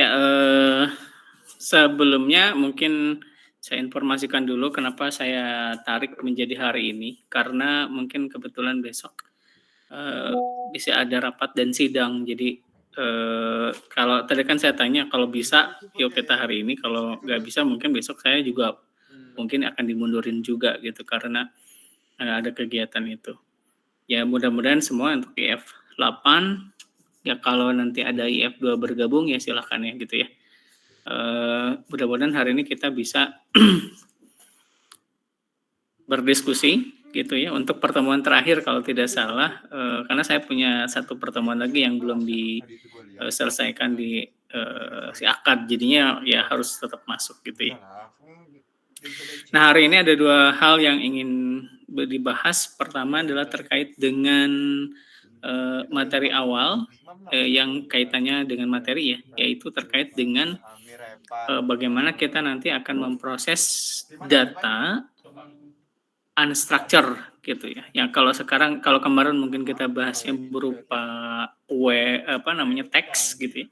Ya, sebelumnya mungkin saya informasikan dulu kenapa saya tarik menjadi hari ini, karena mungkin kebetulan besok, eee, bisa ada rapat dan sidang. Jadi, kalau tadi kan saya tanya, "Kalau bisa, yuk kita hari ini, kalau nggak bisa mungkin besok," saya juga mungkin akan dimundurin juga gitu, karena, ada kegiatan itu. Ya mudah-mudahan semua untuk IF8, ya kalau nanti ada IF2 bergabung ya silahkan ya gitu ya. Mudah-mudahan hari ini kita bisa berdiskusi gitu ya untuk pertemuan terakhir kalau tidak salah, karena saya punya satu pertemuan lagi yang belum diselesaikan di, si akad, jadinya ya harus tetap masuk gitu ya. Nah, hari ini ada 2 hal yang ingin dibahas. Pertama adalah terkait dengan, materi awal, yang kaitannya dengan materi ya, yaitu terkait dengan, bagaimana kita nanti akan memproses data unstructure gitu ya. Yang kalau kemarin mungkin kita bahasnya berupa teks gitu ya.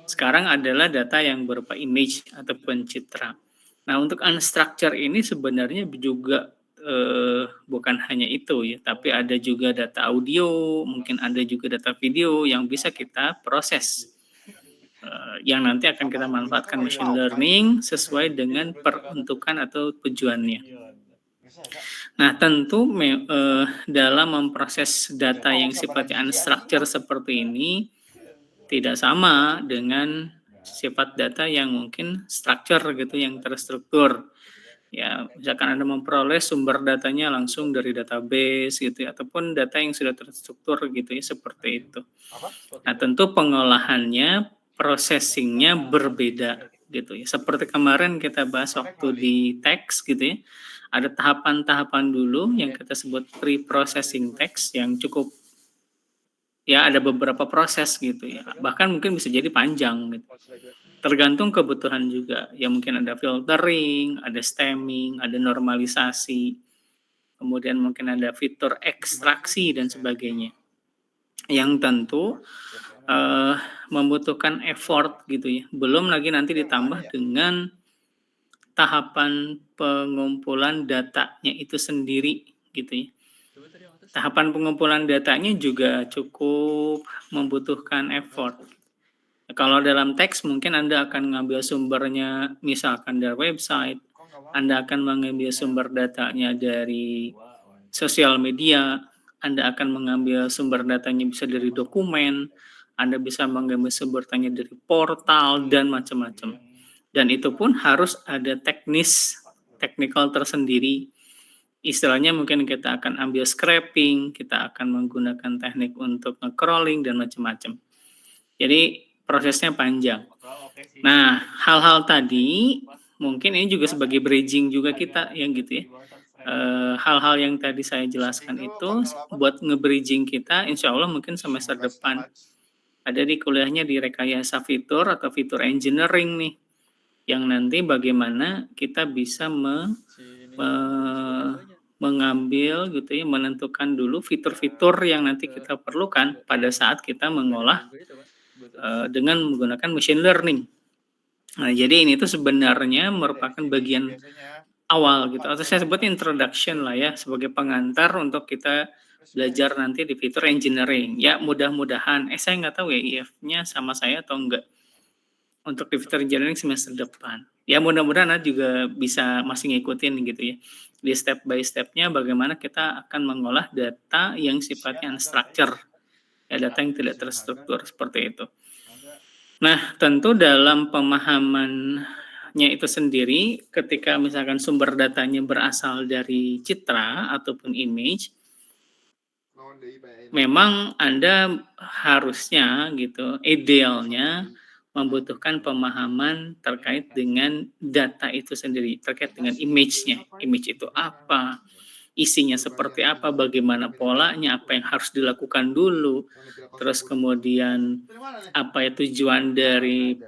Sekarang adalah data yang berupa image ataupun citra. Nah, untuk unstructure ini sebenarnya juga, bukan hanya itu ya, tapi ada juga data audio, mungkin ada juga data video yang bisa kita proses, yang nanti akan kita manfaatkan machine learning sesuai dengan peruntukan atau tujuannya. Nah, tentu dalam memproses data yang sifatnya unstructured seperti ini, tidak sama dengan sifat data yang mungkin structure gitu, yang terstruktur. Ya, misalkan Anda memperoleh sumber datanya langsung dari database gitu ya, ataupun data yang sudah terstruktur gitu ya, seperti itu. Nah, tentu pengolahannya, processing-nya berbeda gitu ya. Seperti kemarin kita bahas waktu di teks gitu ya, ada tahapan-tahapan dulu yang kita sebut pre-processing teks yang cukup ya ada beberapa proses gitu ya, bahkan mungkin bisa jadi panjang gitu. Tergantung kebutuhan juga, ya mungkin ada filtering, ada stemming, ada normalisasi, kemudian mungkin ada fitur ekstraksi dan sebagainya. Yang tentu, eee, membutuhkan effort gitu ya, belum lagi nanti ditambah dengan tahapan pengumpulan datanya itu sendiri gitu ya. Tahapan pengumpulan datanya juga cukup membutuhkan effort. Kalau dalam teks mungkin Anda akan mengambil sumbernya misalkan dari website, Anda akan mengambil sumber datanya dari sosial media, Anda akan mengambil sumber datanya bisa dari dokumen, Anda bisa mengambil sumber datanya dari portal dan macam-macam. Dan itu pun harus ada technical tersendiri. Istilahnya mungkin kita akan ambil scraping, kita akan menggunakan teknik untuk nge-crawling dan macam-macam. Jadi prosesnya panjang. Nah, hal-hal tadi mungkin ini juga sebagai bridging juga kita yang gitu ya. Hal-hal yang tadi saya jelaskan itu buat nge-bridging kita insya Allah mungkin semester depan. Ada di kuliahnya di rekayasa fitur atau fitur engineering nih, yang nanti bagaimana kita bisa mengambil gitu ya, menentukan dulu fitur-fitur yang nanti kita perlukan pada saat kita mengolah, dengan menggunakan machine learning. Nah, jadi ini tuh sebenarnya merupakan bagian awal gitu, atau saya sebut introduction lah ya, sebagai pengantar untuk kita belajar nanti di fitur engineering. Ya mudah-mudahan, saya nggak tahu ya IF-nya sama saya atau enggak, untuk di fitur engineering semester depan. Ya mudah-mudahan Anda juga bisa masih ngikutin gitu ya, di step by step-nya bagaimana kita akan mengolah data yang sifatnya unstructured, ya data yang tidak terstruktur, seperti itu. Nah, tentu dalam pemahamannya itu sendiri, ketika misalkan sumber datanya berasal dari citra ataupun image, memang Anda harusnya gitu, idealnya membutuhkan pemahaman terkait dengan data itu sendiri, terkait dengan image-nya. Image itu apa? Isinya seperti apa, bagaimana polanya, apa yang harus dilakukan dulu, terus kemudian apa ya tujuan dari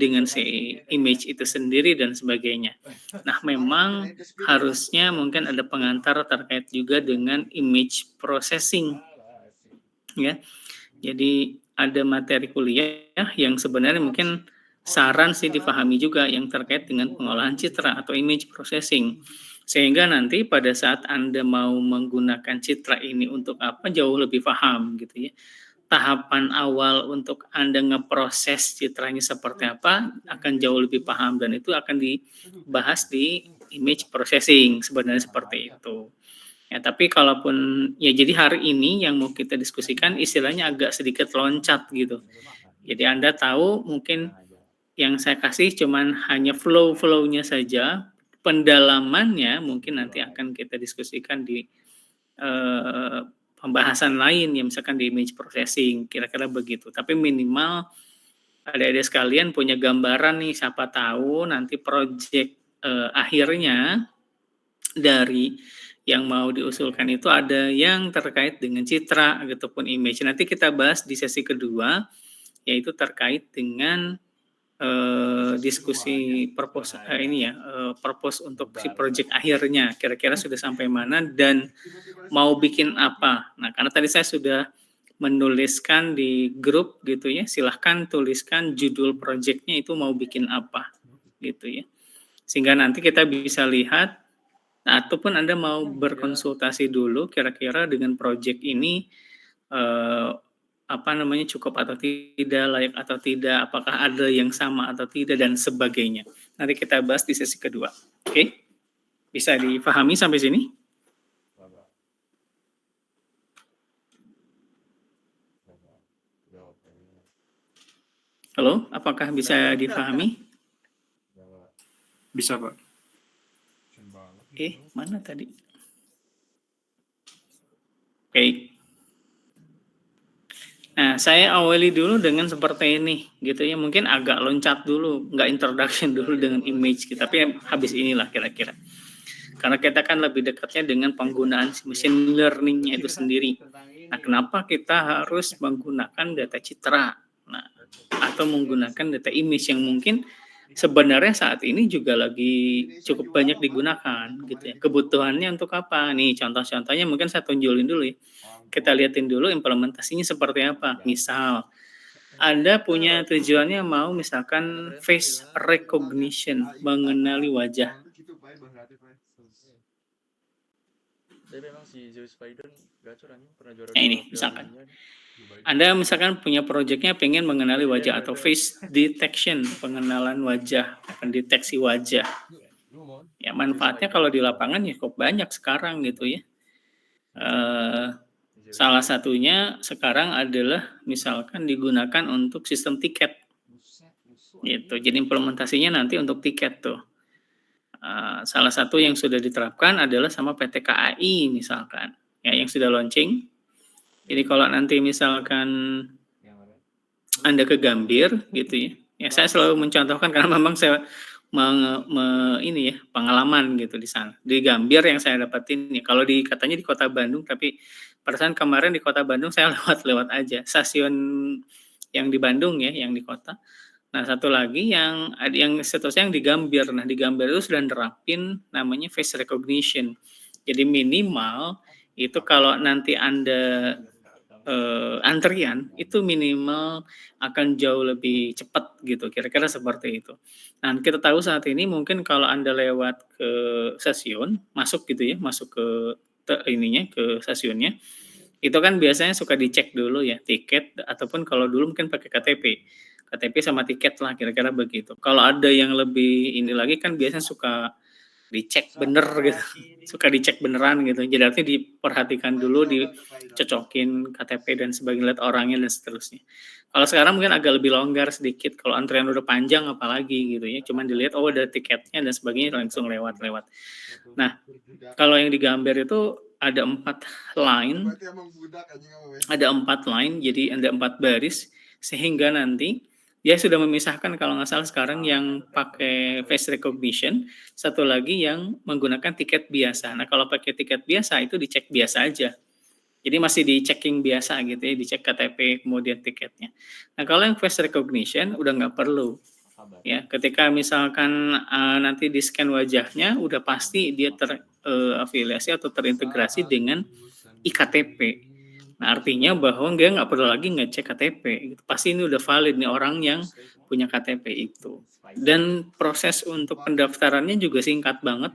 dengan si image itu sendiri dan sebagainya. Nah, memang harusnya mungkin ada pengantar terkait juga dengan image processing ya. Jadi ada materi kuliah yang sebenarnya mungkin saran sih dipahami juga yang terkait dengan pengolahan citra atau image processing. Sehingga nanti pada saat Anda mau menggunakan citra ini untuk apa, jauh lebih paham gitu ya. Tahapan awal untuk Anda ngeproses citranya seperti apa, akan jauh lebih paham dan itu akan dibahas di image processing, sebenarnya seperti itu. Ya, tapi kalaupun ya jadi hari ini yang mau kita diskusikan istilahnya agak sedikit loncat gitu. Jadi Anda tahu mungkin yang saya kasih cuman hanya flow-flow-nya saja, pendalamannya mungkin nanti akan kita diskusikan di pembahasan lain ya misalkan di image processing, kira-kira begitu. Tapi minimal adik-adik sekalian punya gambaran nih, siapa tahu nanti project akhirnya dari yang mau diusulkan itu ada yang terkait dengan citra ataupun image. Nanti kita bahas di sesi kedua, yaitu terkait dengan diskusi purpose purpose untuk si project akhirnya. Kira-kira sudah sampai mana dan mau bikin apa. Nah, karena tadi saya sudah menuliskan di grup gitu ya, silahkan tuliskan judul projectnya itu mau bikin apa gitu ya. Sehingga nanti kita bisa lihat ataupun Anda mau berkonsultasi dulu kira-kira dengan project ini cukup atau tidak, layak atau tidak, apakah ada yang sama atau tidak dan sebagainya. Nanti kita bahas di sesi kedua. Oke? Bisa dipahami sampai sini? Halo, apakah bisa dipahami? Bisa, Pak. Mana tadi? Oke. Nah, saya awali dulu dengan seperti ini, gitu ya. Mungkin agak loncat dulu, nggak introduction dulu dengan image, gitu. Tapi habis inilah kira-kira. Karena kita kan lebih dekatnya dengan penggunaan machine learning-nya itu sendiri. Nah, kenapa kita harus menggunakan data citra? Nah, atau menggunakan data image yang mungkin sebenarnya saat ini juga lagi cukup banyak digunakan gitu ya. Kebutuhannya untuk apa? Nih contoh-contohnya mungkin saya tunjulin dulu ya. Kita liatin dulu implementasinya seperti apa. Misal Anda punya tujuannya mau misalkan face recognition, mengenali wajah. Nah, ini misalkan Anda misalkan punya proyeknya pengen mengenali wajah atau face detection, pengenalan wajah, pendeteksi wajah. Ya manfaatnya kalau di lapangan ya cukup banyak sekarang gitu ya. Salah satunya sekarang adalah misalkan digunakan untuk sistem tiket. Gitu. Jadi implementasinya nanti untuk tiket tuh. Salah satu yang sudah diterapkan adalah sama PT KAI misalkan, ya yang sudah launching. Jadi kalau nanti misalkan Anda ke Gambir gitu ya, ya saya selalu mencontohkan karena memang saya pengalaman gitu di sana. Di Gambir yang saya dapatin ya, kalau katanya di Kota Bandung, tapi perasaan kemarin di Kota Bandung saya lewat aja. Stasiun yang di Bandung ya, yang di kota. Nah, satu lagi yang seterusnya yang di Gambir. Nah, di Gambir itu sudah nerapin namanya face recognition. Jadi minimal itu kalau nanti Anda antrian itu minimal akan jauh lebih cepat gitu, kira-kira seperti itu. Nah, kita tahu saat ini mungkin kalau Anda lewat ke stasiun, masuk gitu ya, masuk ke ke stasiunnya, itu kan biasanya suka dicek dulu ya tiket ataupun kalau dulu mungkin pakai KTP sama tiket lah kira-kira begitu. Kalau ada yang lebih ini lagi kan biasanya suka dicek bener gitu, suka dicek beneran gitu. Jadi artinya diperhatikan dulu, dicocokin KTP dan sebagainya, lihat orangnya dan seterusnya. Kalau sekarang mungkin agak lebih longgar sedikit. Kalau antrian udah panjang apalagi gitu ya, cuman dilihat oh ada tiketnya dan sebagainya langsung lewat. Nah, kalau yang di Gambir itu ada 4 line, jadi ada 4 baris sehingga nanti dia sudah memisahkan kalau nggak salah sekarang yang pakai face recognition, satu lagi yang menggunakan tiket biasa. Nah, kalau pakai tiket biasa itu dicek biasa aja. Jadi masih di checking biasa gitu ya, dicek KTP kemudian tiketnya. Nah, kalau yang face recognition udah nggak perlu. Ya, ketika misalkan nanti di scan wajahnya udah pasti dia terafiliasi atau terintegrasi dengan iktp. Nah, artinya bahwa dia nggak perlu lagi ngecek KTP, gitu. Pasti ini udah valid nih orang yang punya KTP itu. Dan proses untuk pendaftarannya juga singkat banget.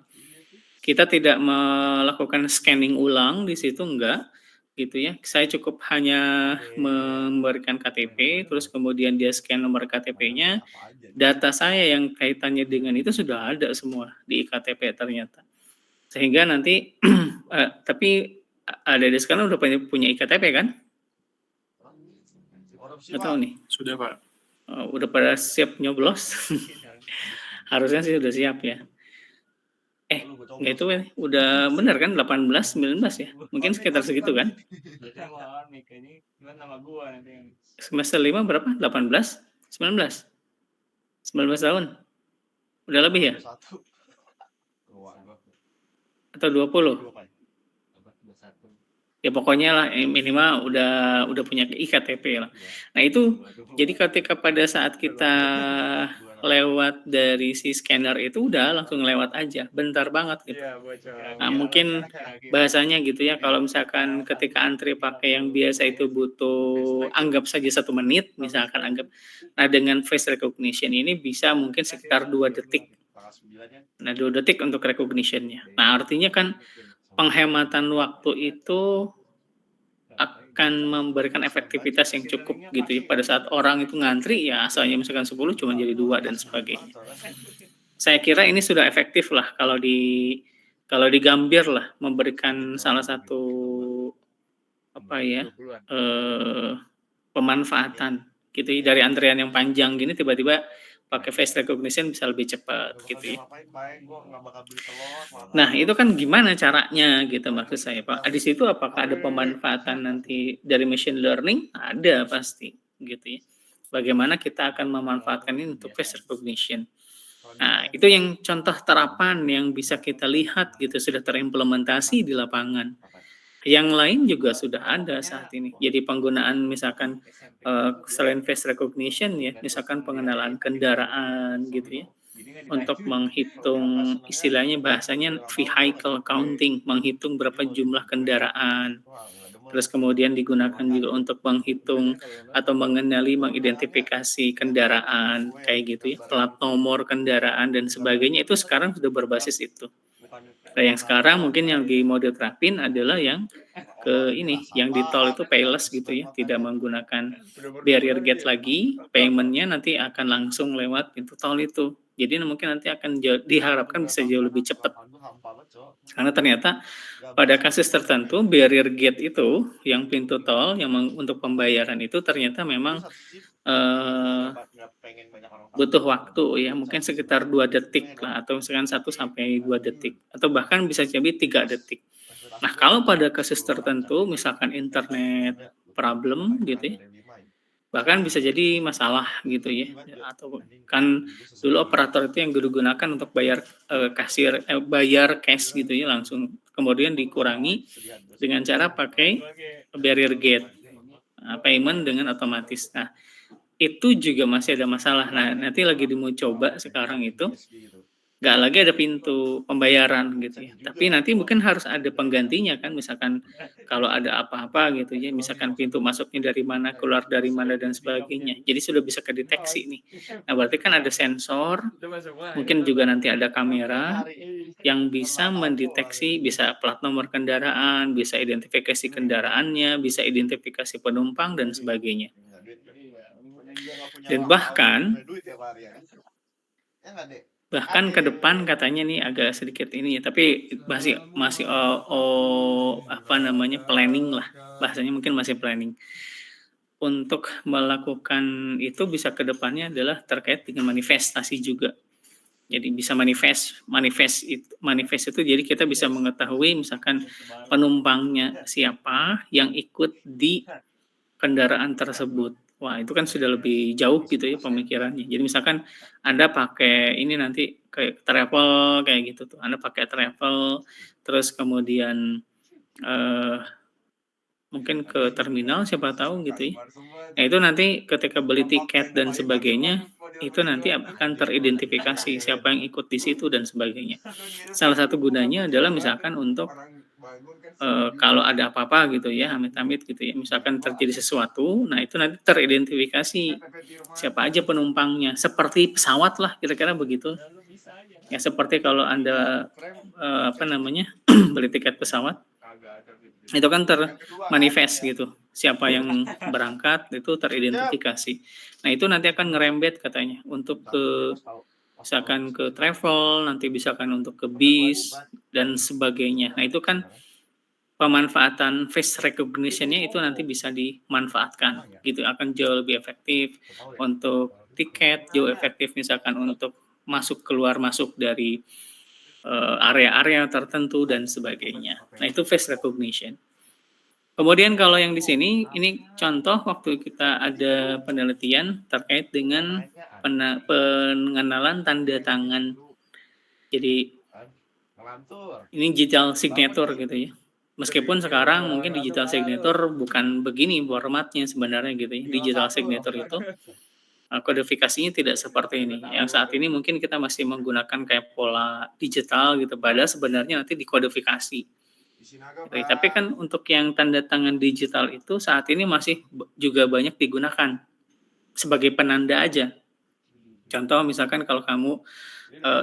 Kita tidak melakukan scanning ulang di situ, enggak, gitu ya. Saya cukup hanya memberikan KTP, terus kemudian dia scan nomor KTP-nya, data saya yang kaitannya dengan itu sudah ada semua di iktp ternyata. Sehingga nanti tapi adik-adik sekarang udah punya iktp kan? Nggak tahu nih. Sudah, Pak. Udah pada siap nyoblos? Harusnya sih udah siap ya. Nggak itu ya, udah benar kan 18, 19 ya? Mungkin sekitar segitu kan? Semester 5 berapa? 18? 19? 19 tahun? Udah lebih ya? Atau 20? Ya pokoknya lah minimal udah punya iktp lah. Nah itu jadi ketika pada saat kita lewat dari si scanner itu udah langsung lewat aja, bentar banget gitu. Nah mungkin bahasanya gitu ya, kalau misalkan ketika antri pakai yang biasa itu butuh anggap saja 1 menit misalkan anggap. Nah dengan face recognition ini bisa mungkin sekitar 2 detik. Nah 2 detik untuk recognition-nya. Nah artinya kan penghematan waktu itu akan memberikan efektivitas yang cukup gitu ya. Pada saat orang itu ngantri ya asalnya misalkan 10 cuma jadi 2 dan sebagainya. Saya kira ini sudah efektif lah kalau digambir lah memberikan salah satu pemanfaatan gitu ya, dari antrian yang panjang gini tiba-tiba pakai face recognition bisa lebih cepat gitu ya. Nah itu kan gimana caranya gitu maksud saya Pak. Di situ apakah ada pemanfaatan nanti dari machine learning? Ada pasti gitu ya. Bagaimana kita akan memanfaatkan ini untuk face recognition. Nah itu yang contoh terapan yang bisa kita lihat gitu sudah terimplementasi di lapangan. Yang lain juga sudah ada saat ini. Jadi penggunaan misalkan selain face recognition ya, misalkan pengenalan kendaraan gitu ya, untuk menghitung istilahnya bahasanya vehicle counting, menghitung berapa jumlah kendaraan. Terus kemudian digunakan juga untuk menghitung atau mengenali, mengidentifikasi kendaraan kayak gitu ya, plat nomor kendaraan dan sebagainya itu sekarang sudah berbasis itu. Nah, yang sekarang mungkin yang lagi mau diterapin adalah yang yang di tol itu payless gitu ya, tidak menggunakan barrier gate lagi, payment-nya nanti akan langsung lewat pintu tol itu. Jadi mungkin nanti akan diharapkan bisa jauh lebih cepat. Karena ternyata pada kasus tertentu barrier gate itu yang pintu tol yang untuk pembayaran itu ternyata memang butuh waktu ya, mungkin sekitar 2 detik lah atau misalkan 1 sampai 2 detik atau bahkan bisa jadi 3 detik. Nah, kalau pada kasus tertentu misalkan internet problem gitu ya, bahkan bisa jadi masalah gitu ya, atau kan dulu operator itu yang digunakan untuk bayar bayar cash gitu ya langsung, kemudian dikurangi dengan cara pakai barrier gate, payment dengan otomatis. Nah, itu juga masih ada masalah. Nah, nanti lagi mau coba sekarang itu nggak lagi ada pintu pembayaran gitu ya. Tapi nanti mungkin harus ada penggantinya kan, misalkan kalau ada apa-apa gitu ya, misalkan pintu masuknya dari mana, keluar dari mana dan sebagainya. Jadi sudah bisa kedeteksi nih. Nah, berarti kan ada sensor, mungkin juga nanti ada kamera yang bisa mendeteksi, bisa plat nomor kendaraan, bisa identifikasi kendaraannya, bisa identifikasi penumpang dan sebagainya. Dan bahkan ke depan katanya nih agak sedikit ini ya, tapi masih planning lah, bahasanya mungkin masih planning. Untuk melakukan itu bisa ke depannya adalah terkait dengan manifestasi juga. Jadi bisa manifest itu jadi kita bisa mengetahui misalkan penumpangnya siapa yang ikut di kendaraan tersebut. Wah, itu kan sudah lebih jauh gitu ya pemikirannya. Jadi misalkan Anda pakai ini nanti kayak travel kayak gitu tuh. Anda pakai travel terus kemudian mungkin ke terminal siapa tahu gitu ya. Nah, itu nanti ketika beli tiket dan sebagainya itu nanti akan teridentifikasi siapa yang ikut di situ dan sebagainya. Salah satu gunanya adalah misalkan untuk kalau ada apa-apa gitu ya, amit-amit gitu ya, misalkan terjadi sesuatu, nah itu nanti teridentifikasi siapa aja penumpangnya, seperti pesawat lah kira-kira begitu. Ya seperti kalau Anda, apa namanya, beli tiket pesawat, itu kan termanifest gitu, siapa yang berangkat itu teridentifikasi. Nah itu nanti akan ngerembet katanya untuk misalkan ke travel, nanti misalkan untuk ke bis, dan sebagainya. Nah itu kan pemanfaatan face recognition-nya itu nanti bisa dimanfaatkan gitu, akan jauh lebih efektif untuk tiket, jauh efektif misalkan untuk masuk keluar masuk dari area-area tertentu dan sebagainya. Nah itu face recognition. Kemudian kalau yang di sini ini contoh waktu kita ada penelitian terkait dengan pengenalan tanda tangan. Jadi ini digital signature gitu ya. Meskipun sekarang mungkin digital signature bukan begini formatnya sebenarnya gitu ya. Digital signature itu kodifikasinya tidak seperti ini. Yang saat ini mungkin kita masih menggunakan kayak pola digital gitu, padahal sebenarnya nanti dikodifikasi. Gitu. Tapi kan untuk yang tanda tangan digital itu saat ini masih juga banyak digunakan sebagai penanda aja. Contoh misalkan kalau kamu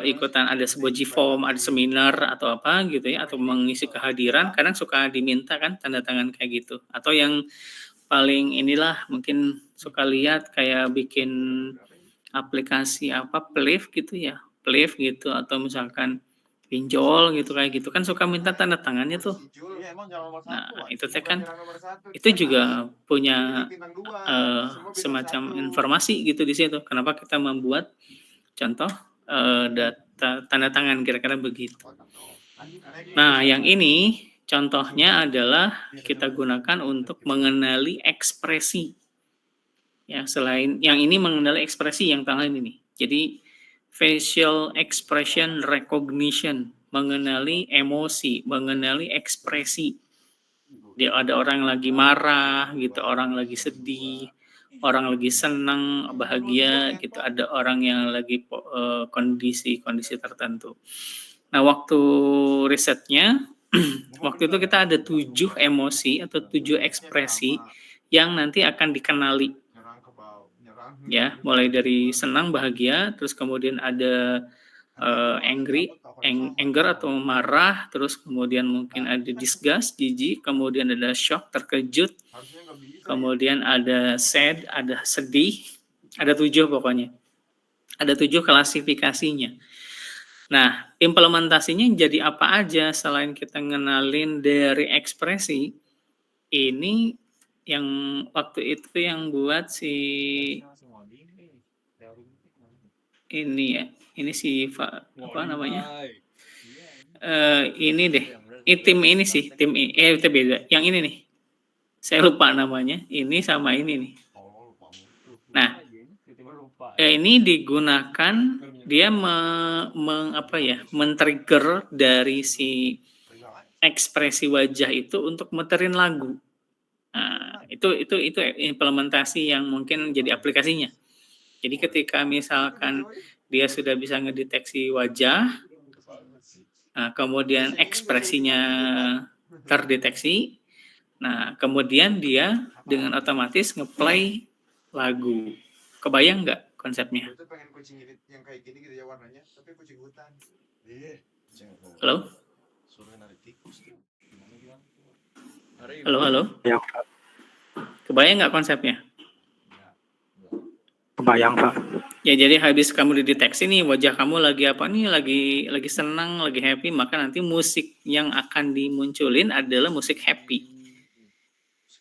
ikutan ada sebuah G-form, ada seminar atau apa gitu ya, atau mengisi kehadiran, kadang suka diminta kan tanda tangan kayak gitu. Atau yang paling inilah mungkin suka lihat kayak bikin aplikasi apa Pliv gitu ya, Pliv gitu atau misalkan pinjol gitu kayak gitu kan suka minta tanda tangannya tuh. Nah itu teh kan itu juga punya semacam informasi gitu di situ. Kenapa kita membuat contoh data tanda tangan kira-kira begitu. Nah yang ini contohnya adalah kita gunakan untuk mengenali ekspresi. Ya, selain yang ini mengenali ekspresi yang tengah ini. Jadi facial expression recognition, mengenali emosi, mengenali ekspresi. Dia ada orang lagi marah gitu, orang lagi sedih, orang lagi senang, bahagia gitu, ada orang yang lagi kondisi tertentu. Nah, waktu risetnya waktu itu kita ada 7 emosi atau 7 ekspresi yang nanti akan dikenali. Ya, mulai dari senang, bahagia, terus kemudian ada anger atau marah, terus kemudian mungkin ada disgust, jijik, kemudian ada shock, terkejut, kemudian ada sad, ada sedih, ada 7 pokoknya. Ada 7 klasifikasinya. Nah, implementasinya jadi apa aja selain kita ngenalin dari ekspresi, ini yang waktu itu yang buat si ini ya, ini si apa namanya? Ini deh, tim ini sih, itu beda. Yang ini nih, saya lupa namanya. Ini sama ini nih. Nah, ini digunakan dia men-trigger dari si ekspresi wajah itu untuk muterin lagu. Nah, itu implementasi yang mungkin jadi aplikasinya. Jadi ketika misalkan dia sudah bisa ngedeteksi wajah, nah, kemudian ekspresinya terdeteksi, nah kemudian dia dengan otomatis ngeplay lagu. Kebayang nggak konsepnya? Halo? Halo, halo? Ya, Kebayang nggak konsepnya? kebayang Pak. Ya jadi habis kamu dideteksi nih wajah kamu lagi apa nih, lagi senang, lagi happy, maka nanti musik yang akan dimunculin adalah musik happy.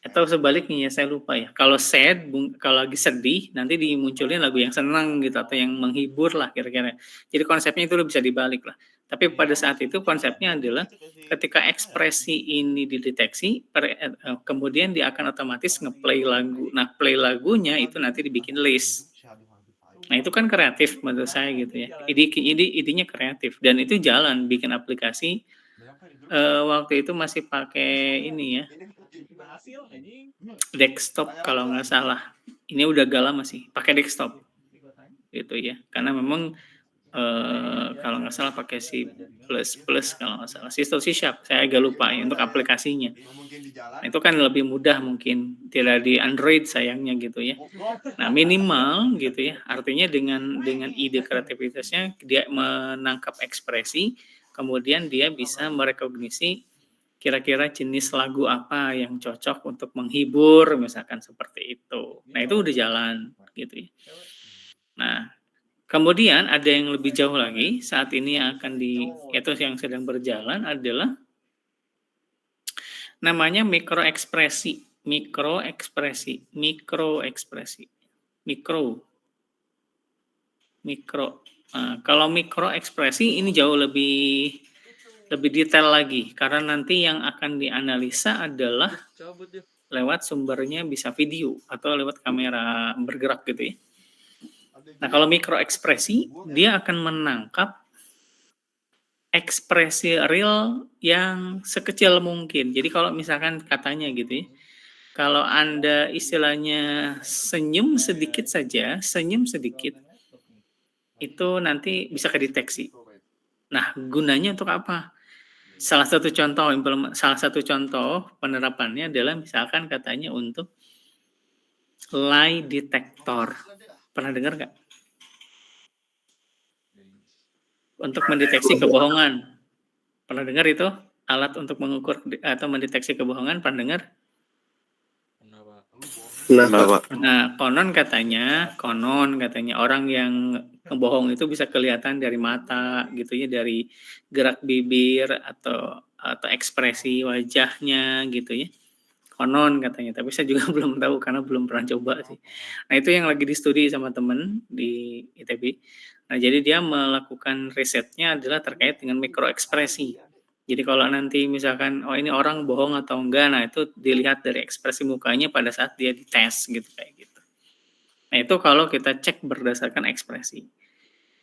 Atau sebaliknya ya saya lupa ya. Kalau sad, kalau lagi sedih, nanti dimunculin lagu yang senang gitu atau yang menghibur lah kira-kira. Jadi konsepnya itu bisa dibalik lah. Tapi pada saat itu konsepnya adalah ketika ekspresi ini dideteksi, kemudian dia akan otomatis ngeplay lagu. Nah, play lagunya itu nanti dibikin list. Nah, itu kan kreatif menurut saya gitu ya. Idenya kreatif dan itu jalan bikin aplikasi. Waktu itu masih pakai ini ya, desktop kalau nggak salah. Ini udah agak lama sih, pakai desktop gitu ya. Karena memang kalau nggak salah pakai C++ kalau nggak salah, C atau C Sharp, saya agak lupa ya untuk aplikasinya. Nah, itu kan lebih mudah mungkin, tidak di Android sayangnya gitu ya. Nah, minimal gitu ya, artinya dengan ide kreativitasnya dia menangkap ekspresi, kemudian dia bisa merekognisi kira-kira jenis lagu apa yang cocok untuk menghibur, misalkan seperti itu. Nah, itu udah jalan gitu ya. Nah, kemudian ada yang lebih jauh lagi, saat ini yang akan itu yang sedang berjalan adalah namanya mikroekspresi. Mikroekspresi. Mikro. Nah, kalau mikroekspresi ini jauh lebih detail lagi, karena nanti yang akan dianalisa adalah lewat sumbernya bisa video atau lewat kamera bergerak gitu ya. Nah, kalau mikroekspresi, dia akan menangkap ekspresi real yang sekecil mungkin. Jadi kalau misalkan katanya gitu ya, kalau Anda istilahnya senyum sedikit saja, itu nanti bisa kedeteksi. Nah, gunanya untuk apa? Salah satu contoh penerapannya adalah misalkan katanya untuk lie detector. Pernah dengar nggak? Untuk mendeteksi kebohongan. Pernah dengar itu? Alat untuk mengukur atau mendeteksi kebohongan, pernah dengar? Nah, konon katanya orang yang ngebohong itu bisa kelihatan dari mata gitu ya, dari gerak bibir atau ekspresi wajahnya gitu ya. Konon katanya, tapi saya juga belum tahu karena belum pernah coba sih. Nah, itu yang lagi di-studi sama temen di ITB. Nah, jadi dia melakukan risetnya adalah terkait dengan mikroekspresi. Jadi kalau nanti misalkan, oh ini orang bohong atau enggak, nah itu dilihat dari ekspresi mukanya pada saat dia dites gitu, kayak gitu. Nah, itu kalau kita cek berdasarkan ekspresi.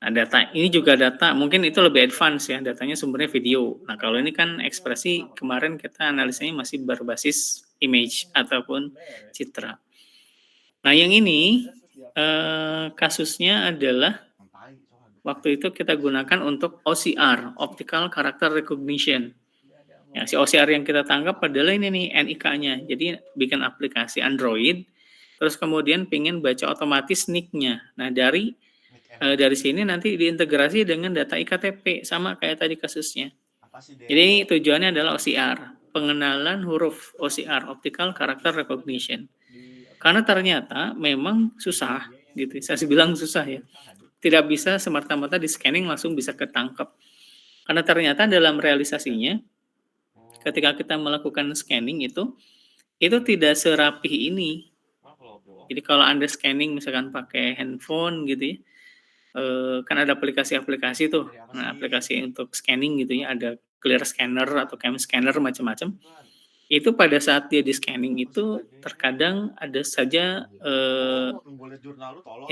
Nah, data ini juga data, mungkin itu lebih advance ya, datanya sumbernya video. Nah, kalau ini kan ekspresi, kemarin kita analisanya masih berbasis image ataupun citra. Nah, yang ini kasusnya adalah waktu itu kita gunakan untuk OCR, Optical Character Recognition. Ya, si OCR yang kita tangkap adalah ini nih, NIK-nya. Jadi bikin aplikasi Android, terus kemudian pengen baca otomatis NIK-nya. Nah, dari sini nanti diintegrasi dengan data IKTP, sama kayak tadi kasusnya. Jadi tujuannya adalah OCR, pengenalan huruf OCR, Optical Character Recognition. Karena ternyata memang susah, gitu. Saya bilang susah ya. Tidak bisa semata-mata di scanning langsung bisa ketangkep. Karena ternyata dalam realisasinya, ketika kita melakukan scanning itu tidak serapih ini. Jadi kalau Anda scanning misalkan pakai handphone gitu ya, kan ada aplikasi-aplikasi tuh. Nah, aplikasi untuk scanning gitu ya, ada clear scanner atau cam scanner macam-macam. Itu pada saat dia di scanning itu terkadang ada saja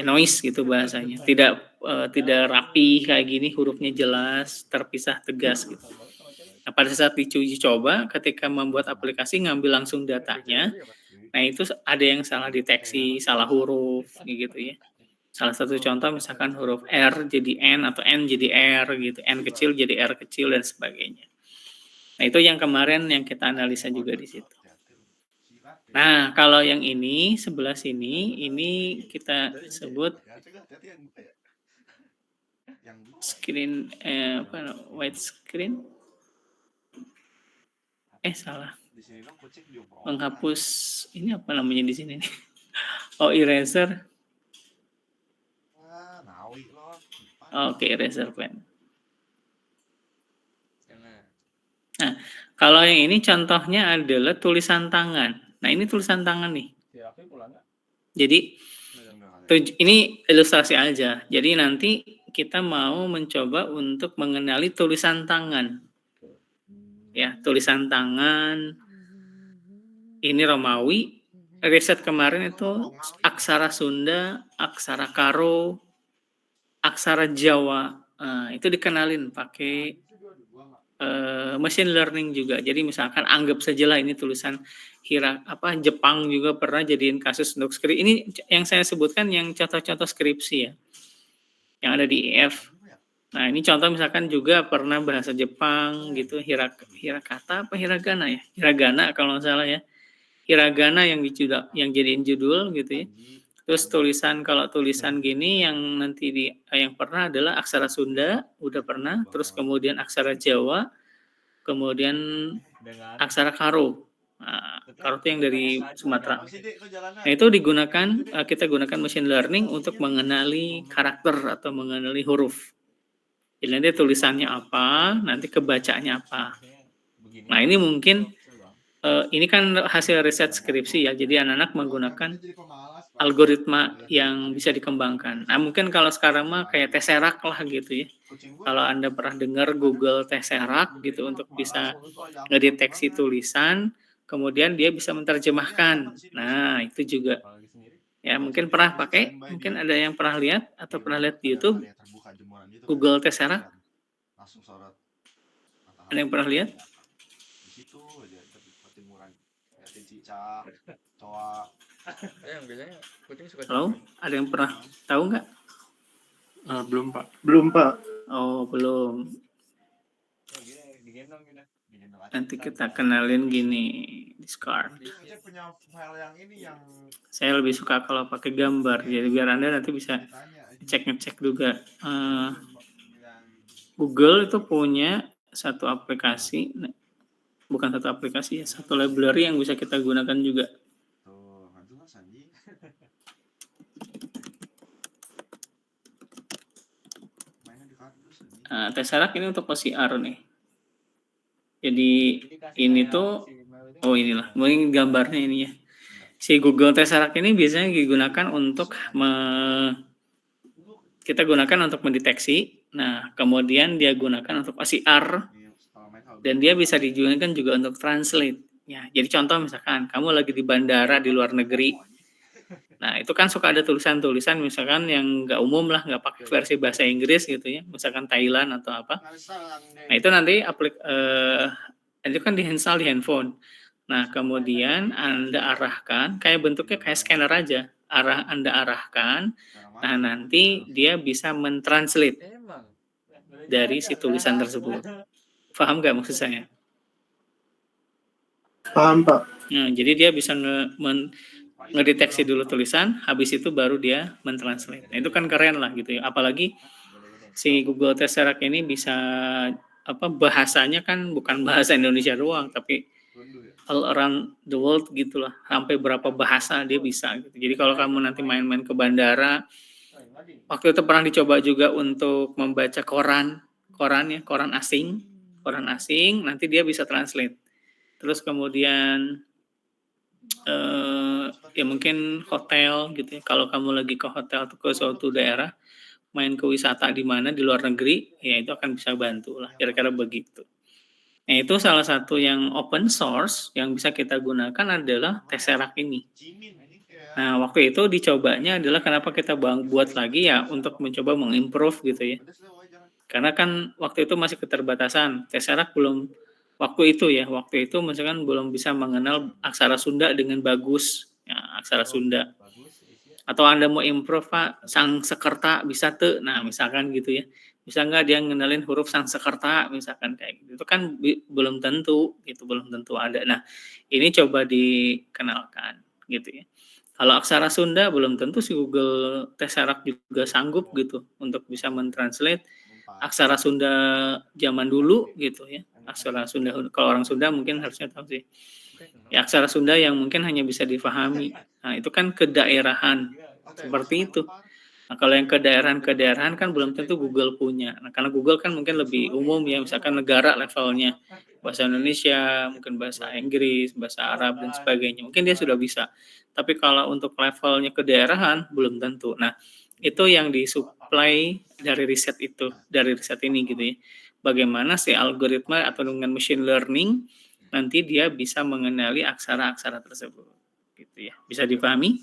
noise gitu bahasanya. Tidak rapi kayak gini, hurufnya jelas, terpisah tegas gitu. Nah, pada saat diuji coba ketika membuat aplikasi ngambil langsung datanya, nah itu ada yang salah deteksi, salah huruf gitu ya. Salah satu contoh misalkan huruf R jadi N atau N jadi R gitu, N kecil jadi R kecil dan sebagainya. Nah, itu yang kemarin yang kita analisa juga di situ. Nah, kalau yang ini sebelah sini, ini kita sebut screen white screen. Salah. Menghapus ini apa namanya di sini nih? Oh, eraser. Oke, eraser pen. Nah, kalau yang ini contohnya adalah tulisan tangan. Nah, ini tulisan tangan nih. Jadi ini ilustrasi aja. Jadi nanti kita mau mencoba untuk mengenali tulisan tangan. Ya, tulisan tangan. Ini Romawi. Riset kemarin itu aksara Sunda, aksara Karo, aksara Jawa. Itu dikenalin pakai machine learning juga. Jadi misalkan anggap sajalah ini tulisan Jepang juga pernah jadiin kasus untuk skripsi. Ini yang saya sebutkan yang contoh-contoh skripsi ya, yang ada di IF. Nah, ini contoh misalkan juga pernah bahasa Jepang gitu, hirakata apa hiragana ya? Hiragana kalau nggak salah ya. Hiragana yang jadiin judul gitu ya. Terus kalau tulisan gini yang nanti yang pernah adalah aksara Sunda, udah pernah, terus kemudian aksara Jawa, kemudian aksara Karo. Nah, Karo itu yang dari Sumatera. Nah, itu kita gunakan machine learning untuk mengenali karakter atau mengenali huruf. Jadi nanti tulisannya apa, nanti kebacanya apa. Nah, ini mungkin ini kan hasil riset skripsi ya, jadi anak-anak menggunakan algoritma yang bisa dikembangkan. Nah, mungkin kalau sekarang mah kayak Tesseract lah gitu ya. Kalau Anda pernah dengar Google Tesseract gitu untuk bisa ngedeteksi tulisan, kemudian dia bisa menerjemahkan. Nah, itu juga ya mungkin pernah pakai, mungkin ada yang pernah lihat atau pernah lihat di YouTube Google Tesseract. Ada yang pernah lihat? Halo, ada yang pernah tahu nggak? Belum Pak. Belum, Pak. Oh, belum. Nanti kita kenalin gini, Discord. Saya lebih suka kalau pakai gambar, jadi biar Anda nanti bisa ngecek juga. Google itu punya satu aplikasi, bukan satu aplikasi ya, satu library yang bisa kita gunakan juga. Nah, Tesseract ini untuk OCR nih. Jadi ini tuh, oh inilah, mungkin gambarnya ini ya. Si Google Tesseract ini biasanya digunakan untuk kita gunakan untuk mendeteksi. Nah, kemudian dia gunakan untuk OCR dan dia bisa digunakan juga untuk translate. Ya, jadi contoh misalkan kamu lagi di bandara di luar negeri. Nah, itu kan suka ada tulisan-tulisan misalkan yang nggak umum lah, nggak pakai versi bahasa Inggris gitu ya, misalkan Thailand atau apa. Nah, itu nanti itu kan di-install di handphone. Nah, kemudian Anda arahkan, kayak bentuknya kayak scanner aja. Anda arahkan, nah nanti dia bisa mentranslate dari si tulisan tersebut. Paham nggak maksud saya? Paham, Pak. Nah, jadi dia bisa ngedeteksi dulu tulisan, habis itu baru dia mentranslate. Nah, itu kan keren lah gitu ya. Apalagi si Google Tesseract ini bisa bahasanya kan bukan bahasa Indonesia doang, tapi all around the world gitulah. Sampai berapa bahasa dia bisa gitu. Jadi kalau kamu nanti main-main ke bandara, waktu itu pernah dicoba juga untuk membaca koran asing, nanti dia bisa translate. Terus kemudian ya mungkin hotel gitu ya. Kalau kamu lagi ke hotel atau ke suatu daerah, main ke wisata di mana di luar negeri, ya itu akan bisa bantu lah, kira-kira begitu. Nah, itu salah satu yang open source yang bisa kita gunakan adalah Tesseract ini. Nah, waktu itu dicobanya adalah kenapa kita buat lagi ya untuk mencoba mengimprove gitu ya. Karena kan waktu itu masih keterbatasan. Tesseract belum waktu itu misalkan belum bisa mengenal aksara Sunda dengan bagus. Ya, aksara Sunda. Atau Anda mau improve Pak, sang sekerta bisa tuh. Nah, misalkan gitu ya. Bisa nggak dia ngenalin huruf sang sekerta misalkan kayak gitu. Itu kan belum tentu ada. Nah, ini coba dikenalkan gitu ya. Kalau aksara Sunda belum tentu si Google Tesseract juga sanggup gitu untuk bisa mentranslate aksara Sunda zaman dulu gitu ya. Aksara Sunda, kalau orang Sunda mungkin harusnya tahu sih. Ya, aksara Sunda yang mungkin hanya bisa difahami. Nah, itu kan kedaerahan. Seperti itu. Nah, kalau yang kedaerahan kan belum tentu Google punya. Nah, karena Google kan mungkin lebih umum ya, misalkan negara levelnya. Bahasa Indonesia, mungkin bahasa Inggris, bahasa Arab, dan sebagainya. Mungkin dia sudah bisa. Tapi kalau untuk levelnya kedaerahan, belum tentu. Nah, itu yang disuplai dari riset ini gitu ya. Bagaimana si algoritma atau dengan machine learning nanti dia bisa mengenali aksara-aksara tersebut. Gitu ya. Bisa dipahami?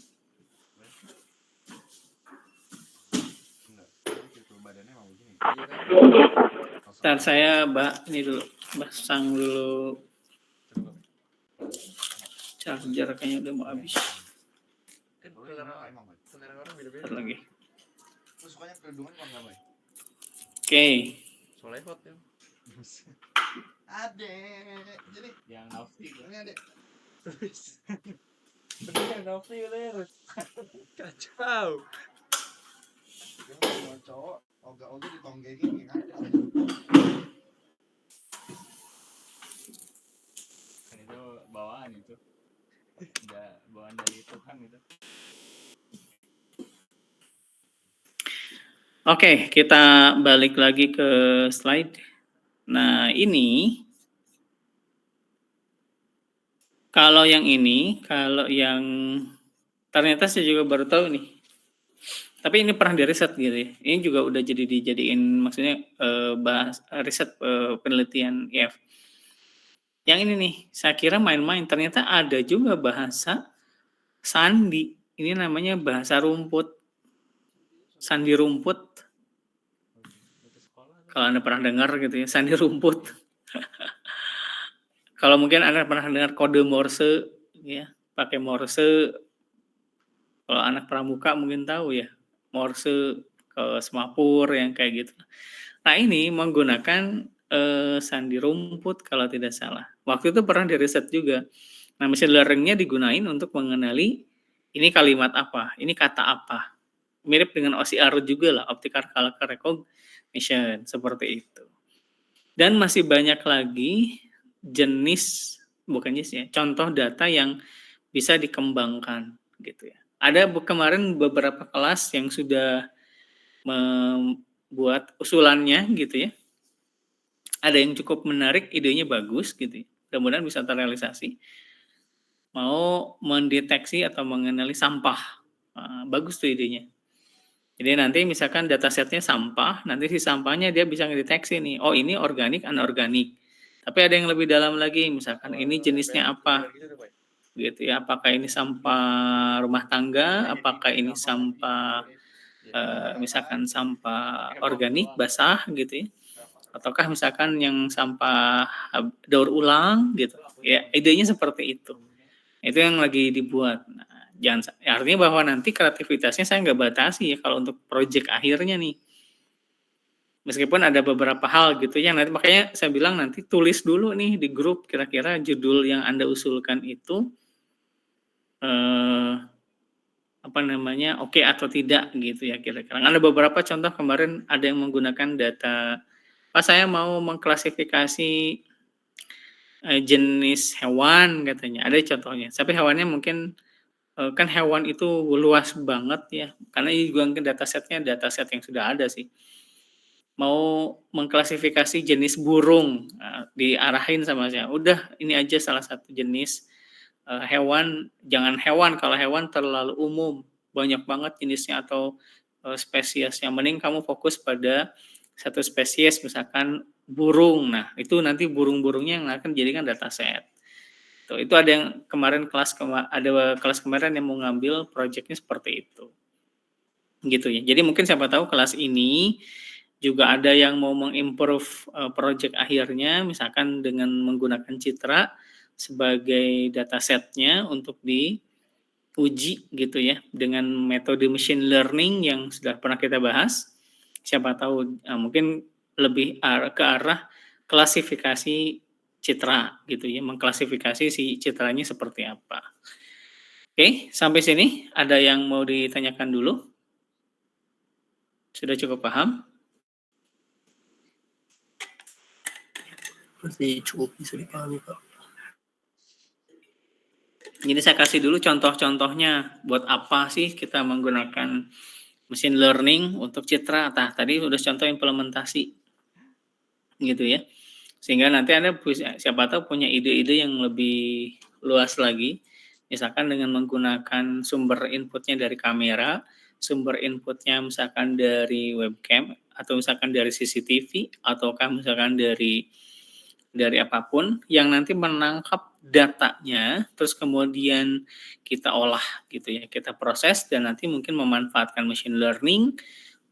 Ntar saya ini dulu, pasang dulu charger kayaknya udah mau habis. Ntar lagi. Oke. Solehot ya. Adek, jadi Yang nafti. ini adek. Yang nafti udah. Kacau. Dia mau cowok, ogah-ogah ditonggengin ya. Kan itu bawaan itu. Bawaan dari Tuhan itu. Oke, kita balik lagi ke slide. Nah, ini kalau yang ternyata saya juga baru tahu nih. Tapi ini pernah diriset gitu ya. Ini juga udah dijadiin maksudnya bahas riset penelitian IF. Yang ini nih, saya kira main-main. Ternyata ada juga bahasa sandi. Ini namanya bahasa rumput. Sandi rumput. Kalau Anda pernah dengar gitu ya, sandi rumput. Kalau mungkin Anda pernah dengar kode Morse, ya, pakai Morse. Kalau anak pramuka mungkin tahu ya, Morse ke semapur yang kayak gitu. Nah ini menggunakan sandi rumput kalau tidak salah. Waktu itu pernah diriset juga. Nah machine learning-nya digunain untuk mengenali ini kalimat apa, ini kata apa. Mirip dengan OCR juga lah, optical character recognition, seperti itu. Dan masih banyak lagi contoh data yang bisa dikembangkan gitu ya. Ada kemarin beberapa kelas yang sudah membuat usulannya gitu ya. Ada yang cukup menarik, idenya bagus gitu ya. Mudah-mudahan bisa terrealisasi. Mau mendeteksi atau mengenali sampah. Bagus tuh idenya. Jadi nanti misalkan datasetnya sampah, nanti si sampahnya dia bisa ngedeteksi nih, oh ini organik, anorganik. Tapi ada yang lebih dalam lagi, misalkan ini jenisnya apa, gitu ya. Apakah ini sampah rumah tangga, apakah ini sampah misalkan sampah organik basah gitu ya, ataukah misalkan yang sampah daur ulang gitu. Ya idenya seperti itu. Itu yang lagi dibuat. Nah, artinya bahwa nanti kreativitasnya saya nggak batasi ya kalau untuk proyek akhirnya nih. Meskipun ada beberapa hal gitu ya, nanti makanya saya bilang nanti tulis dulu nih di grup kira-kira judul yang Anda usulkan itu oke atau tidak gitu ya kira-kira. Ada beberapa contoh kemarin ada yang menggunakan data, saya mau mengklasifikasi jenis hewan katanya, ada contohnya. Tapi hewannya mungkin kan hewan itu luas banget ya, karena ini juga mungkin dataset yang sudah ada sih. Mau mengklasifikasi jenis burung, diarahin sama saya, udah ini aja salah satu jenis hewan, jangan hewan, kalau hewan terlalu umum, banyak banget jenisnya atau spesiesnya, mending kamu fokus pada satu spesies, misalkan burung. Nah, itu nanti burung-burungnya yang akan dijadikan dataset. Tuh, itu ada yang kemarin ada kelas kemarin yang mau ngambil proyeknya seperti itu. Gitu ya. Jadi mungkin siapa tahu kelas ini juga ada yang mau mengimprove proyek akhirnya, misalkan dengan menggunakan Citra sebagai datasetnya untuk diuji gitu ya, dengan metode machine learning yang sudah pernah kita bahas. Siapa tahu mungkin lebih ke arah klasifikasi citra gitu ya, mengklasifikasi si citranya seperti apa. Oke, sampai sini ada yang mau ditanyakan dulu? Sudah cukup paham? Masih cukup bisa dipahami, Pak. Jadi saya kasih dulu contoh-contohnya, buat apa sih kita menggunakan machine learning untuk citra. Tadi sudah contoh implementasi gitu ya. Sehingga nanti Anda siapa tahu punya ide-ide yang lebih luas lagi. Misalkan dengan menggunakan sumber inputnya dari kamera, sumber inputnya misalkan dari webcam, atau misalkan dari CCTV, ataukah misalkan dari apapun yang nanti menangkap datanya, terus kemudian kita olah gitu ya, kita proses dan nanti mungkin memanfaatkan machine learning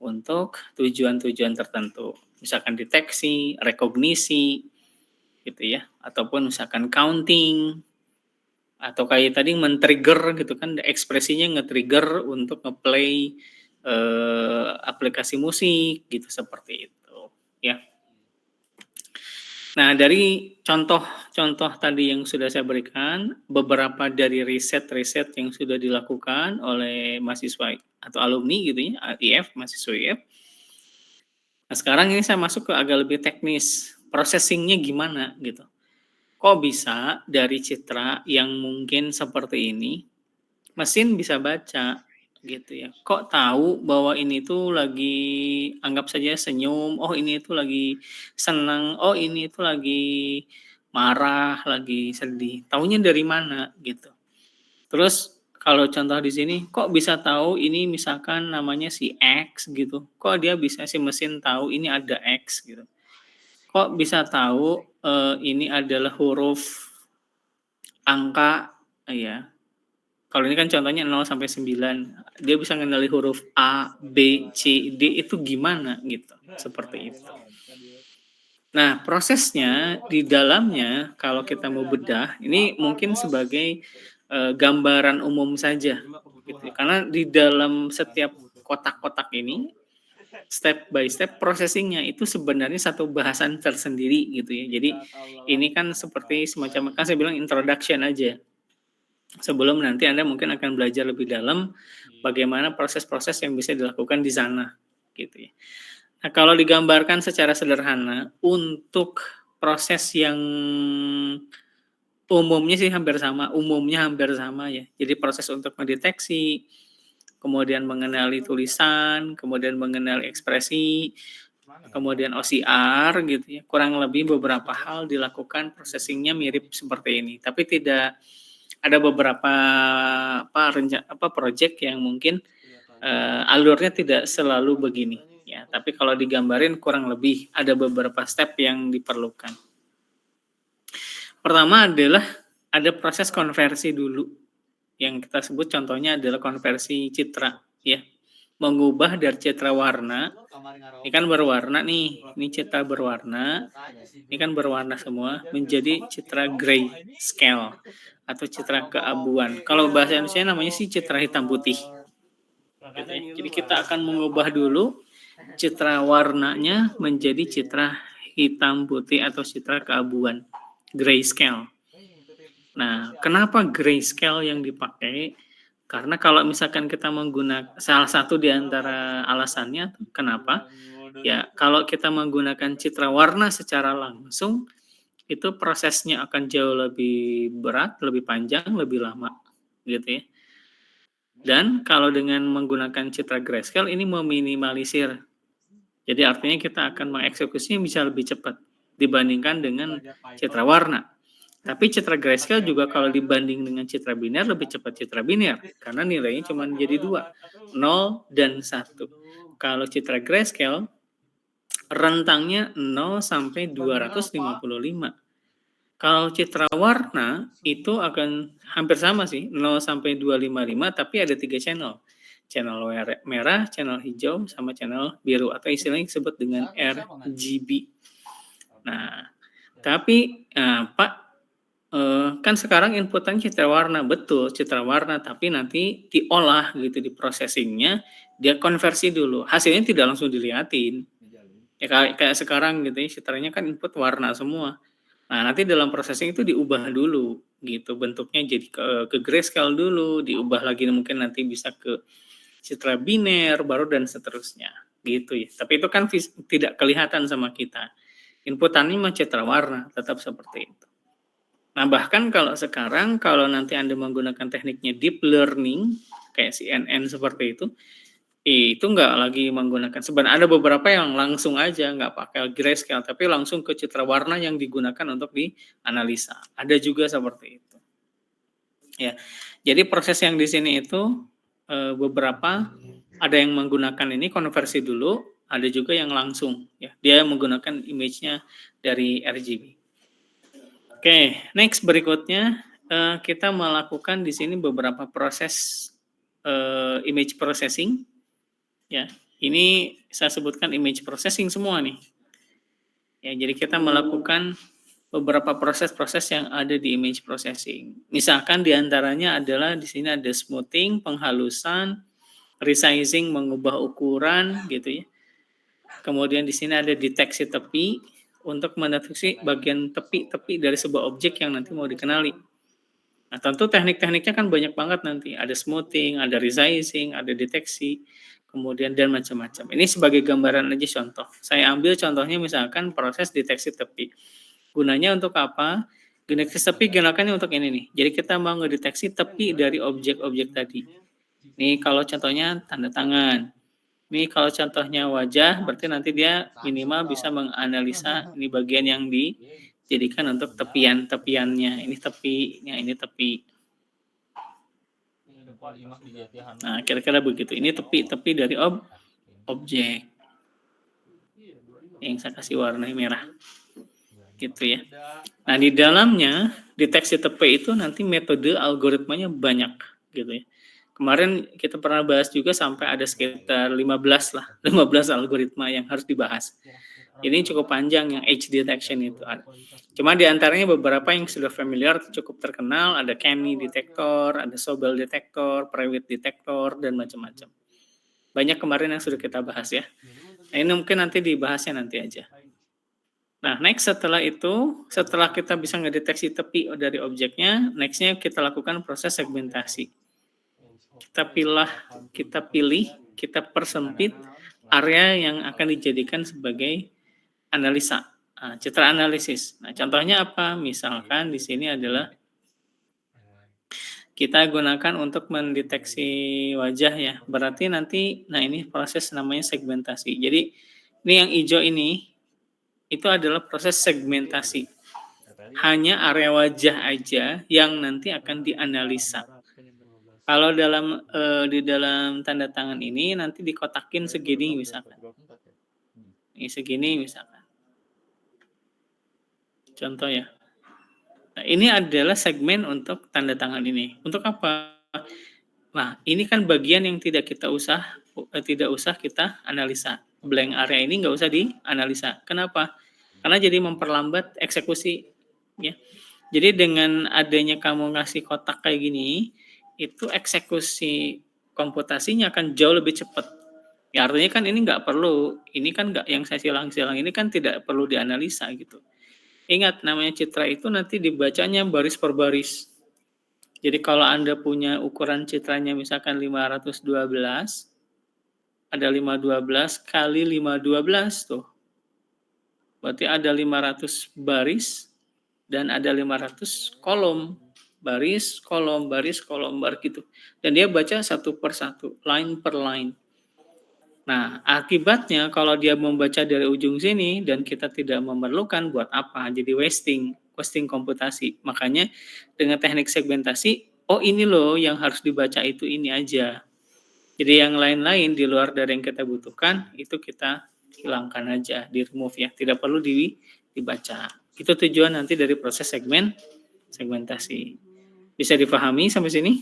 untuk tujuan-tujuan tertentu. Misalkan deteksi, rekognisi, gitu ya, ataupun misalkan counting, atau kayak tadi men-trigger gitu kan, ekspresinya nge-trigger untuk nge-play aplikasi musik gitu, seperti itu. Nah, dari contoh-contoh tadi yang sudah saya berikan, beberapa dari riset-riset yang sudah dilakukan oleh mahasiswa atau alumni gitu ya, IF, mahasiswa IF. Nah, sekarang ini saya masuk ke agak lebih teknis, processing-nya gimana gitu. Kok bisa dari citra yang mungkin seperti ini, mesin bisa baca gitu ya. Kok tahu bahwa ini tuh lagi anggap saja senyum, oh ini itu lagi senang, oh ini itu lagi marah, lagi sedih. Taunya dari mana gitu. Terus kalau contoh di sini, kok bisa tahu ini misalkan namanya si X gitu. Kok dia bisa si mesin tahu ini ada X gitu. Kok bisa tahu ini adalah huruf angka ya. Kalau ini kan contohnya 0 sampai 9. Dia bisa ngenali huruf A, B, C, D itu gimana gitu. Seperti itu. Nah, prosesnya di dalamnya kalau kita mau bedah, ini mungkin sebagai gambaran umum saja gitu. Karena di dalam setiap kotak-kotak ini step by step processingnya itu sebenarnya satu bahasan tersendiri gitu ya. Jadi ini kan seperti semacam kan saya bilang introduction aja. Sebelum nanti Anda mungkin akan belajar lebih dalam bagaimana proses-proses yang bisa dilakukan di sana gitu ya. Nah, kalau digambarkan secara sederhana untuk proses yang umumnya hampir sama ya. Jadi proses untuk mendeteksi, kemudian mengenali tulisan, kemudian mengenali ekspresi, kemudian OCR gitu ya. Kurang lebih beberapa hal dilakukan processing-nya mirip seperti ini, tapi tidak ada beberapa project yang mungkin alurnya tidak selalu begini ya, tapi kalau digambarin kurang lebih ada beberapa step yang diperlukan. Pertama adalah ada proses konversi dulu yang kita sebut contohnya adalah konversi citra ya. Mengubah dari citra warna, ini kan berwarna nih, ini citra berwarna, ini kan berwarna semua, menjadi citra gray scale atau citra keabuan. Kalau bahasa Indonesia namanya sih citra hitam putih. Gitu ya. Jadi kita akan mengubah dulu citra warnanya menjadi citra hitam putih atau citra keabuan, grayscale. Nah, kenapa grayscale yang dipakai? Karena kalau misalkan kita menggunakan salah satu di antara alasannya kenapa? Ya, kalau kita menggunakan citra warna secara langsung itu prosesnya akan jauh lebih berat, lebih panjang, lebih lama gitu ya. Dan kalau dengan menggunakan citra grayscale ini meminimalisir. Jadi artinya kita akan mengeksekusinya bisa lebih cepat dibandingkan dengan citra warna. Tapi citra grayscale juga kalau dibanding dengan citra biner lebih cepat citra biner karena nilainya cuma jadi 2, 0 dan 1. Kalau citra grayscale rentangnya 0 sampai 255. Kalau citra warna itu akan hampir sama sih, 0 sampai 255 tapi ada 3 channel. Channel merah, channel hijau, sama channel biru atau istilahnya disebut dengan RGB. Nah, tapi Pak, kan sekarang inputan citra warna, betul citra warna, tapi nanti diolah gitu di processingnya, dia konversi dulu, hasilnya tidak langsung dilihatin. Ya kayak sekarang gitu ya, citranya kan input warna semua. Nah, nanti dalam processing itu diubah dulu gitu, bentuknya jadi ke grayscale dulu, diubah lagi mungkin nanti bisa ke citra biner baru dan seterusnya gitu ya. Tapi itu kan tidak kelihatan sama kita. Inputannya mah citra warna, tetap seperti itu. Nah, bahkan kalau sekarang kalau nanti Anda menggunakan tekniknya deep learning kayak CNN seperti itu nggak lagi menggunakan, sebenarnya ada beberapa yang langsung aja nggak pakai grayscale tapi langsung ke citra warna yang digunakan untuk dianalisa. Ada juga seperti itu. Ya. Jadi proses yang di sini itu beberapa ada yang menggunakan ini konversi dulu, ada juga yang langsung ya. Dia menggunakan image-nya dari RGB. Oke, next berikutnya kita melakukan di sini beberapa proses image processing. Ya, ini saya sebutkan image processing semua nih. Ya, jadi kita melakukan beberapa proses-proses yang ada di image processing. Misalkan diantaranya adalah di sini ada smoothing, penghalusan, resizing, mengubah ukuran, gitu ya. Kemudian di sini ada deteksi tepi, untuk mendeteksi bagian tepi-tepi dari sebuah objek yang nanti mau dikenali. Nah, tentu teknik-tekniknya kan banyak banget nanti. Ada smoothing, ada resizing, ada deteksi, kemudian dan macam-macam. Ini sebagai gambaran aja contoh. Saya ambil contohnya misalkan proses deteksi tepi. Gunanya untuk apa? Deteksi tepi gunakannya untuk ini nih. Jadi kita mau ngedeteksi tepi dari objek-objek tadi. Nih kalau contohnya tanda tangan. Nih kalau contohnya wajah, berarti nanti dia minimal bisa menganalisa ini bagian yang dijadikan untuk tepian-tepiannya. Ini tepinya, ini tepi. Nah, kira-kira begitu. Ini tepi-tepi dari objek. Yang saya kasih warna merah. Gitu ya. Nah, di dalamnya deteksi tepi itu nanti metode algoritmanya banyak gitu ya. Kemarin kita pernah bahas juga sampai ada sekitar 15 algoritma yang harus dibahas. Ini cukup panjang yang edge detection itu ada. Cuma di antaranya beberapa yang sudah familiar cukup terkenal, ada Kenny detektor, ada Sobel detektor, Prewitt detektor dan macam-macam. Banyak kemarin yang sudah kita bahas ya. Nah, ini mungkin nanti dibahasnya nanti aja. Nah, next setelah itu, setelah kita bisa ngedeteksi tepi dari objeknya, nextnya kita lakukan proses segmentasi. Kita pilih, kita persempit area yang akan dijadikan sebagai analisa, citra analisis. Nah, contohnya apa? Misalkan di sini adalah kita gunakan untuk mendeteksi wajah ya. Berarti nanti, nah ini proses namanya segmentasi. Jadi ini yang hijau ini, itu adalah proses segmentasi. Hanya area wajah aja yang nanti akan dianalisa. Kalau di dalam tanda tangan ini nanti dikotakin segini misalkan. Ini segini misalkan. Contoh ya. Nah, ini adalah segmen untuk tanda tangan ini. Untuk apa? Nah, ini kan bagian yang tidak usah kita analisa. Blank area ini nggak usah dianalisa. Kenapa? Karena jadi memperlambat eksekusi. Ya. Jadi dengan adanya kamu ngasih kotak kayak gini, itu eksekusi komputasinya akan jauh lebih cepat. Ya artinya kan ini nggak perlu, ini kan nggak yang saya silang-silang ini kan tidak perlu dianalisa gitu. Ingat namanya citra itu nanti dibacanya baris per baris. Jadi kalau Anda punya ukuran citranya misalkan 512, ada 512 kali 512 tuh. Berarti ada 500 baris dan ada 500 kolom. Baris, kolom, bar gitu. Dan dia baca satu per satu, line per line. Nah, akibatnya kalau dia membaca dari ujung sini dan kita tidak memerlukan buat apa? Jadi wasting komputasi. Makanya dengan teknik segmentasi, oh ini loh yang harus dibaca itu ini aja. Jadi yang lain-lain di luar dari yang kita butuhkan, itu kita hilangkan aja, di remove ya. Tidak perlu dibaca. Itu tujuan nanti dari proses segmentasi. Bisa dipahami sampai sini?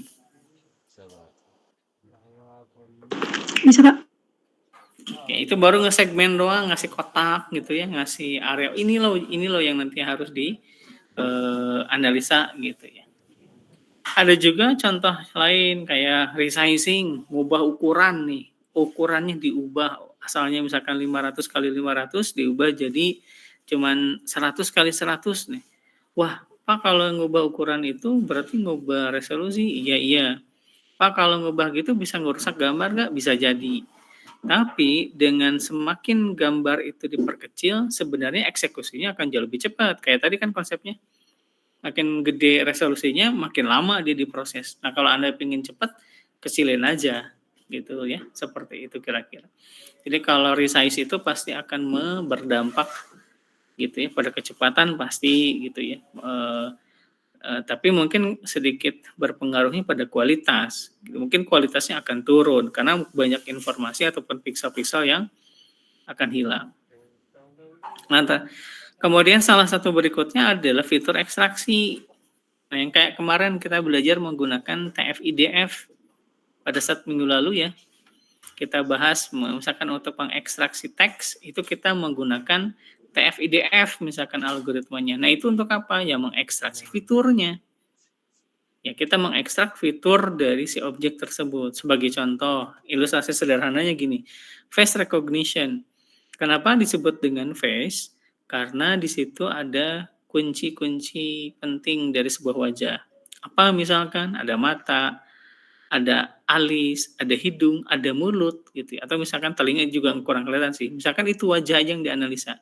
Bisa, Pak. Oke, itu baru nge-segmen doang, ngasih kotak gitu ya, ngasih area. Ini loh yang nanti harus di analisa gitu ya. Ada juga contoh lain kayak resizing, ngubah ukuran nih. Ukurannya diubah, asalnya misalkan 500 kali 500 diubah jadi cuman 100 kali 100 nih. Wah, Pak kalau ngubah ukuran itu berarti ngubah resolusi? Iya. Pak kalau ngubah gitu bisa ngerusak gambar nggak? Bisa jadi. Tapi dengan semakin gambar itu diperkecil, sebenarnya eksekusinya akan jauh lebih cepat. Kayak tadi kan konsepnya. Makin gede resolusinya, makin lama dia diproses. Nah kalau Anda ingin cepat, kecilin aja. Gitu ya, seperti itu kira-kira. Jadi kalau resize itu pasti akan berdampak gitu ya pada kecepatan pasti gitu ya, tapi mungkin sedikit berpengaruhnya pada kualitas, mungkin kualitasnya akan turun karena banyak informasi ataupun pixel-pixel yang akan hilang. Nah, kemudian salah satu berikutnya adalah fitur ekstraksi. Nah, yang kayak kemarin kita belajar menggunakan TF-IDF pada saat minggu lalu ya, kita bahas misalkan untuk mengekstraksi teks itu kita menggunakan TF-IDF misalkan algoritmanya. Nah itu untuk apa? Ya mengekstraksi fiturnya. Ya kita mengekstrak fitur dari si objek tersebut. Sebagai contoh, ilustrasi sederhananya gini. Face recognition. Kenapa disebut dengan face? Karena di situ ada kunci-kunci penting dari sebuah wajah. Apa misalkan ada mata, ada alis, ada hidung, ada mulut gitu ya. Atau misalkan telinga juga kurang kelihatan sih. Misalkan itu wajah aja yang dianalisa.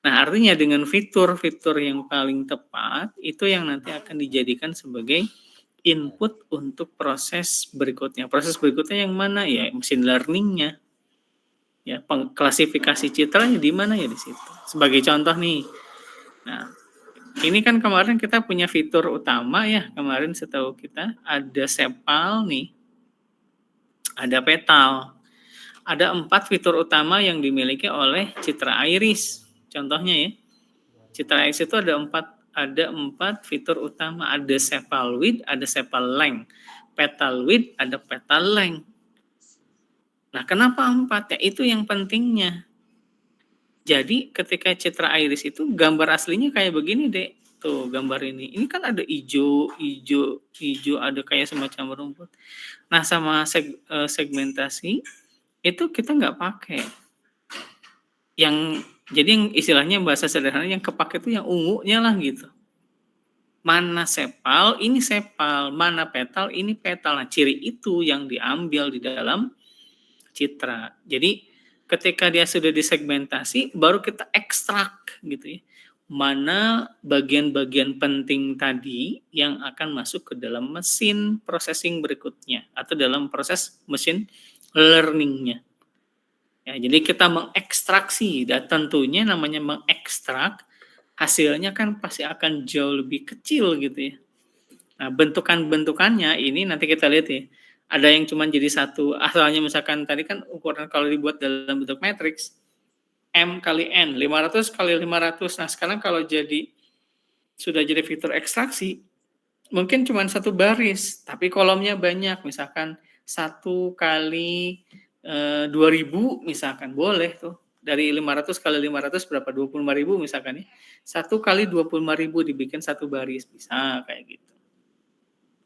Nah, artinya dengan fitur-fitur yang paling tepat itu yang nanti akan dijadikan sebagai input untuk proses berikutnya. Proses berikutnya yang mana ya? Machine learning-nya. Ya, klasifikasi citranya di mana ya di situ. Sebagai contoh nih. Nah, ini kan kemarin kita punya fitur utama ya, kemarin setahu kita ada sepal nih, ada petal. Ada 4 fitur utama yang dimiliki oleh citra iris. Contohnya ya, citra iris itu ada 4 fitur utama, ada sepal width, ada sepal length, petal width, ada petal length. Nah, kenapa 4? Ya itu yang pentingnya. Jadi ketika citra iris itu gambar aslinya kayak begini deh. Tuh gambar ini. Ini kan ada hijau, ada kayak semacam rumput. Nah, sama segmentasi itu kita nggak pakai. Jadi yang istilahnya bahasa sederhana yang kepake itu yang ungunya lah gitu. Mana sepal, ini sepal. Mana petal, ini petal. Nah, ciri itu yang diambil di dalam citra. Jadi ketika dia sudah disegmentasi, baru kita ekstrak gitu ya. Mana bagian-bagian penting tadi yang akan masuk ke dalam mesin processing berikutnya atau dalam proses mesin learning-nya. Ya, jadi kita mengekstraksi dan tentunya namanya mengekstrak hasilnya kan pasti akan jauh lebih kecil gitu ya. Nah, bentukan-bentukannya ini nanti kita lihat ya. Ada yang cuma jadi satu, asalnya misalkan tadi kan ukuran kalau dibuat dalam bentuk matriks, M kali N, 500 kali 500. Nah, sekarang kalau sudah jadi fitur ekstraksi, mungkin cuma satu baris, tapi kolomnya banyak, misalkan 1 kali 2000 misalkan, boleh tuh. Dari 500 kali 500 berapa? 25.000 misalkan ya. 1 kali 25.000 dibikin satu baris, bisa kayak gitu.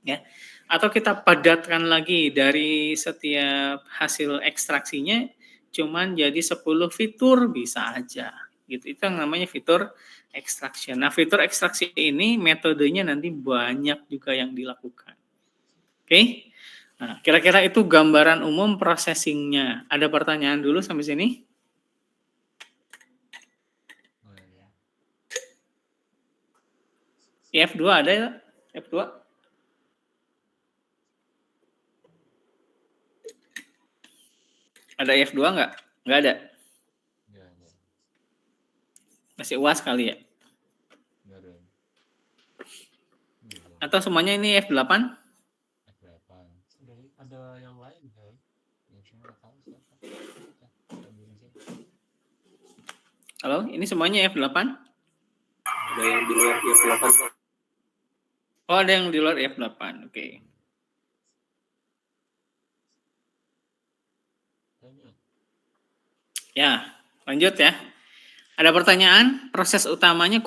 Ya. Atau kita padatkan lagi dari setiap hasil ekstraksinya cuman jadi 10 fitur bisa aja gitu. Itu yang namanya fitur extraction. Nah, fitur ekstraksi ini metodenya nanti banyak juga yang dilakukan. Oke. Nah, kira-kira itu gambaran umum processing-nya. Ada pertanyaan dulu sampai sini? F2 ada ya? F2? Ada F2 nggak? Nggak ada. Masih UAS kali ya? Atau semuanya ini F8? Ada yang lain kan? Halo, ini semuanya F8? Ada yang di luar F8. Oh, ada yang di luar F8, oke. Ya, lanjut ya. Ada pertanyaan? Proses utamanya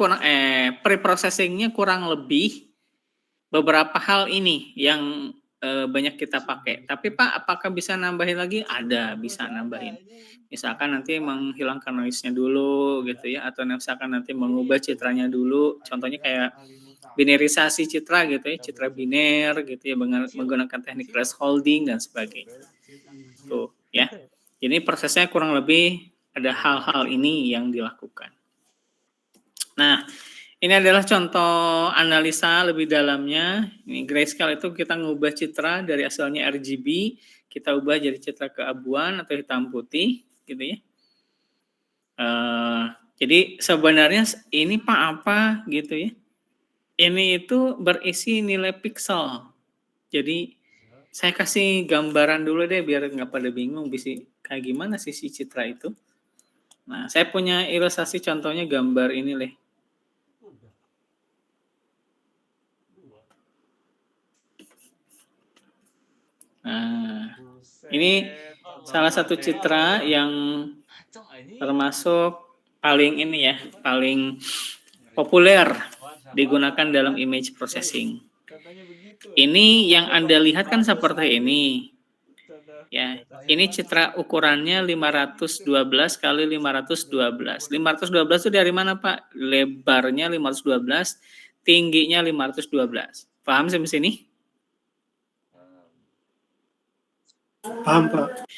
pre-processing-nya kurang lebih beberapa hal ini yang banyak kita pakai. Tapi Pak, apakah bisa nambahin lagi? Ada, bisa nambahin. Misalkan nanti menghilangkan noise-nya dulu gitu ya, atau misalkan nanti mengubah citranya dulu. Contohnya kayak binarisasi citra gitu ya, citra biner gitu ya, menggunakan teknik thresholding dan sebagainya. Tuh ya. Ini prosesnya kurang lebih ada hal-hal ini yang dilakukan. Nah, ini adalah contoh analisa lebih dalamnya. Ini grayscale itu kita ngubah citra dari asalnya RGB, kita ubah jadi citra keabuan atau hitam putih, gitu ya. Jadi sebenarnya ini Pak apa gitu ya? Ini itu berisi nilai pixel. Jadi saya kasih gambaran dulu deh biar nggak pada bingung bisa kayak gimana sih si citra itu. Nah, saya punya ilustrasi contohnya gambar ini leh. Nah, ini salah satu citra yang termasuk paling ini ya, paling populer digunakan dalam image processing. Ini yang Anda lihat kan seperti ini. Ya, ini citra ukurannya 512 kali 512. 512 itu dari mana, Pak? Lebarnya 512, tingginya 512. Paham sampai sini? Paham, Pak.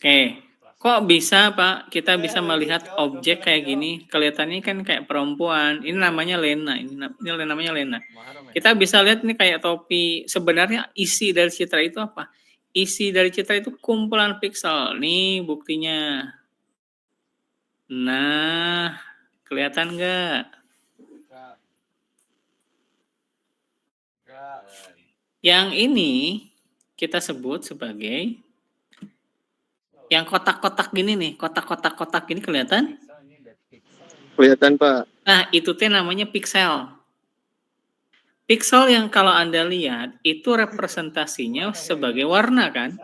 Oke. Kok bisa, Pak? Kita bisa melihat objek kayak gini. Kelihatannya kan kayak perempuan. Ini namanya Lena. Ini namanya Lena. Kita bisa lihat ini kayak topi. Sebenarnya isi dari citra itu apa? Isi dari citra itu kumpulan piksel. Nih buktinya. Nah, kelihatan nggak? Yang ini kita sebut sebagai yang kotak-kotak gini nih. Kotak-kotak gini kelihatan? Kelihatan, Pak. Nah, itu teh namanya piksel. Piksel yang kalau Anda lihat itu representasinya sebagai warna kan?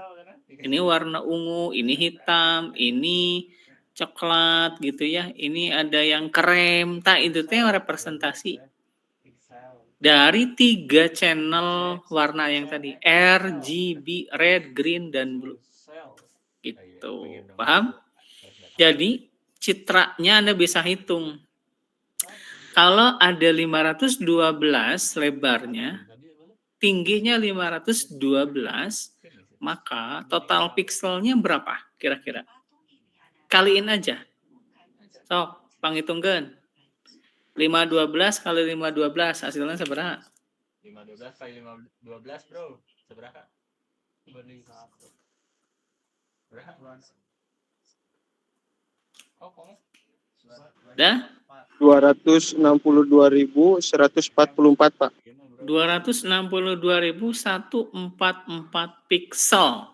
Ini warna ungu, ini hitam, ini coklat gitu ya. Ini ada yang krem. Itu teh representasi dari 3 channel warna yang tadi. RGB, red, green, dan blue. Gitu. Paham? Jadi citranya Anda bisa hitung. Kalau ada 512 lebarnya, tingginya 512, maka total pixelnya berapa kira-kira? Kaliin aja. Sok, panghitungkeun. 512 kali 512 hasilnya seberapa? 512 kali 512, Bro. Seberapa? Berapa? Oh, kok? Dah? 262.144, Pak. 262.144 pixel.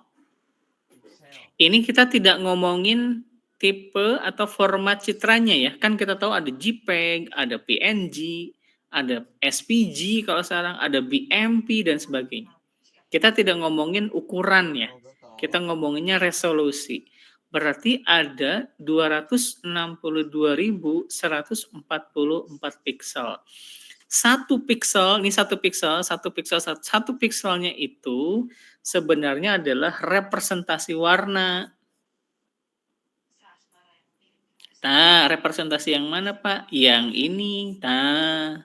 Ini kita tidak ngomongin tipe atau format citranya ya. Kan kita tahu ada JPEG, ada PNG, ada SVG kalau sekarang, ada BMP dan sebagainya. Kita tidak ngomongin ukuran ya. Kita ngomonginnya resolusi. Berarti ada 262.144 pixel. Satu pikselnya itu sebenarnya adalah representasi warna. Nah, representasi yang mana, Pak? Yang ini. Nah,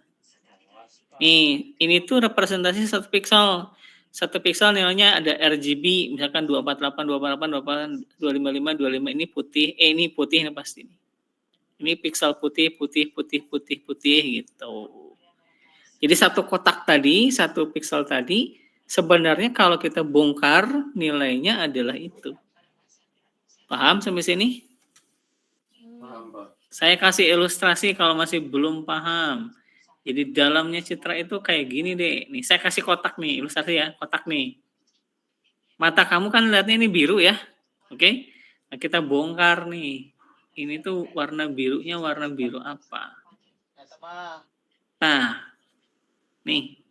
nih, ini tuh representasi satu piksel. Satu piksel nilainya ada RGB, misalkan 248, 248, 255, 25. Ini putih, ini putih ini pasti. Ini piksel putih gitu. Jadi satu kotak tadi, satu piksel tadi, sebenarnya kalau kita bongkar nilainya adalah itu. Paham sampai sini? Paham, Pak. Saya kasih ilustrasi kalau masih belum paham. Jadi dalamnya citra itu kayak gini deh. Nih, saya kasih kotak nih, ilustrasi ya, kotak nih. Mata kamu kan lihatnya ini biru ya. Oke? Nah, kita bongkar nih. Ini tuh warna birunya warna biru apa? Nah, nih.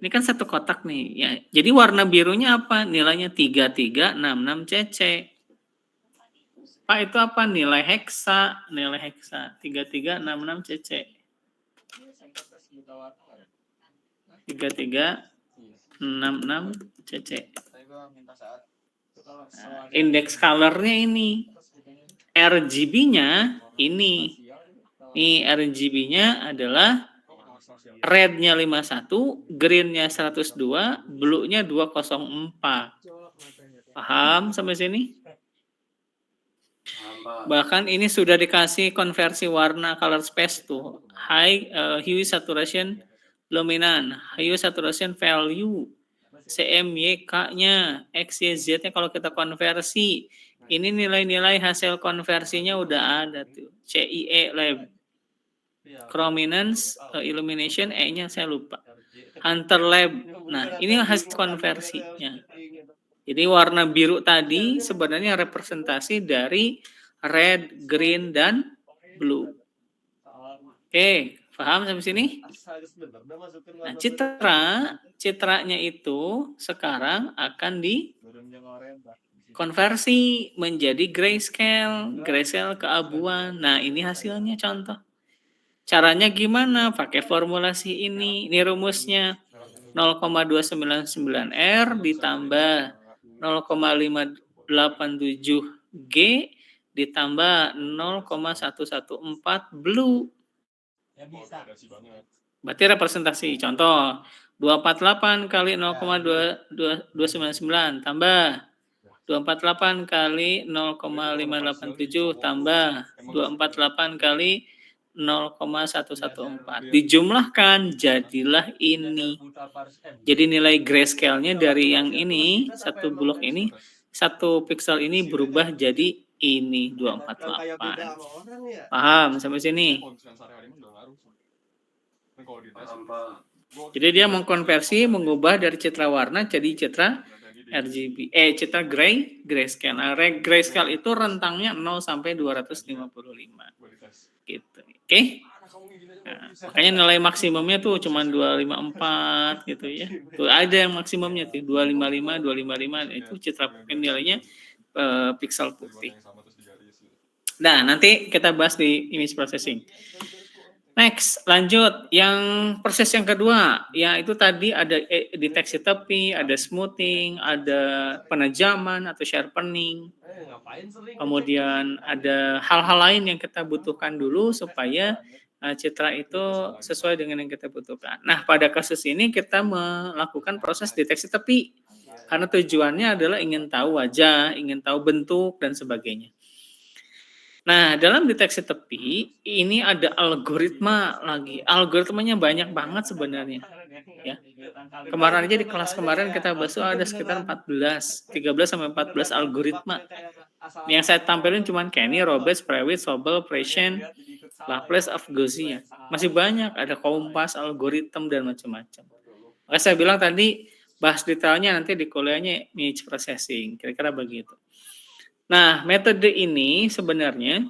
Ini kan satu kotak nih. Ya, jadi warna birunya apa? Nilainya 3366 cc. Pak, itu apa? Nilai heksa 3366 cc. 3366 cc. Nah, indeks colornya ini. RGB-nya ini. Ini RGB-nya adalah red-nya 51, green-nya 102, blue-nya 204. Paham sampai sini? Bahkan ini sudah dikasih konversi warna color space tuh. High hue saturation luminant, hue saturation value, CMYK-nya, XYZ-nya kalau kita konversi. Ini nilai-nilai hasil konversinya udah ada tuh. CIE lab. Chrominance, illumination, E-nya saya lupa. Hunter lab. Nah, ini hasil konversinya. Jadi warna biru tadi sebenarnya representasi dari red, green, dan blue. Oke, paham sampai sini? Nah, citranya itu sekarang akan dikonversi menjadi grayscale keabuan. Nah, ini hasilnya contoh. Caranya gimana? Pakai formulasi ini rumusnya. 0,299R ditambah 0,587G ditambah 0,114 blue. Ya bisa. Berarti representasi. Contoh, 248 kali 0,299 tambah 248 kali 0,587 tambah 248 kali 0,114. Dijumlahkan jadilah ini. Jadi nilai grayscale-nya dari yang ini, satu blok ini, satu pixel ini berubah jadi ini 248. Paham sampai sini? Jadi dia mengkonversi, mengubah dari citra warna jadi citra RGB, citra grayscale. Nah, grayscale itu rentangnya 0 sampai 255. Gitu. Oke? Nah, makanya nilai maksimumnya tuh cuma 254 gitu ya. Tuh ada yang maksimumnya tuh 255, 255 itu citra nilainya pixel putih. Nah, nanti kita bahas di image processing. Next, lanjut. Yang proses yang kedua, ya itu tadi ada deteksi tepi, ada smoothing, ada penajaman atau sharpening. Kemudian ada hal-hal lain yang kita butuhkan dulu supaya citra itu sesuai dengan yang kita butuhkan. Nah, pada kasus ini kita melakukan proses deteksi tepi. Karena tujuannya adalah ingin tahu wajah, ingin tahu bentuk, dan sebagainya. Nah, dalam deteksi tepi, ini ada algoritma lagi. Algoritmanya banyak banget sebenarnya. Ya. Kemarin aja di kelas kemarin kita bahas ada sekitar 13 sampai 14 algoritma. Yang saya tampilin cuma Kenny, Roberts, Prewitt, Sobel, Prescient, Laplace of Gaussian. Masih banyak, ada kompas, algoritma, dan macam-macam. Maka saya bilang tadi, bahas detailnya nanti di kuliahnya image processing. Kira-kira begitu. Nah, metode ini sebenarnya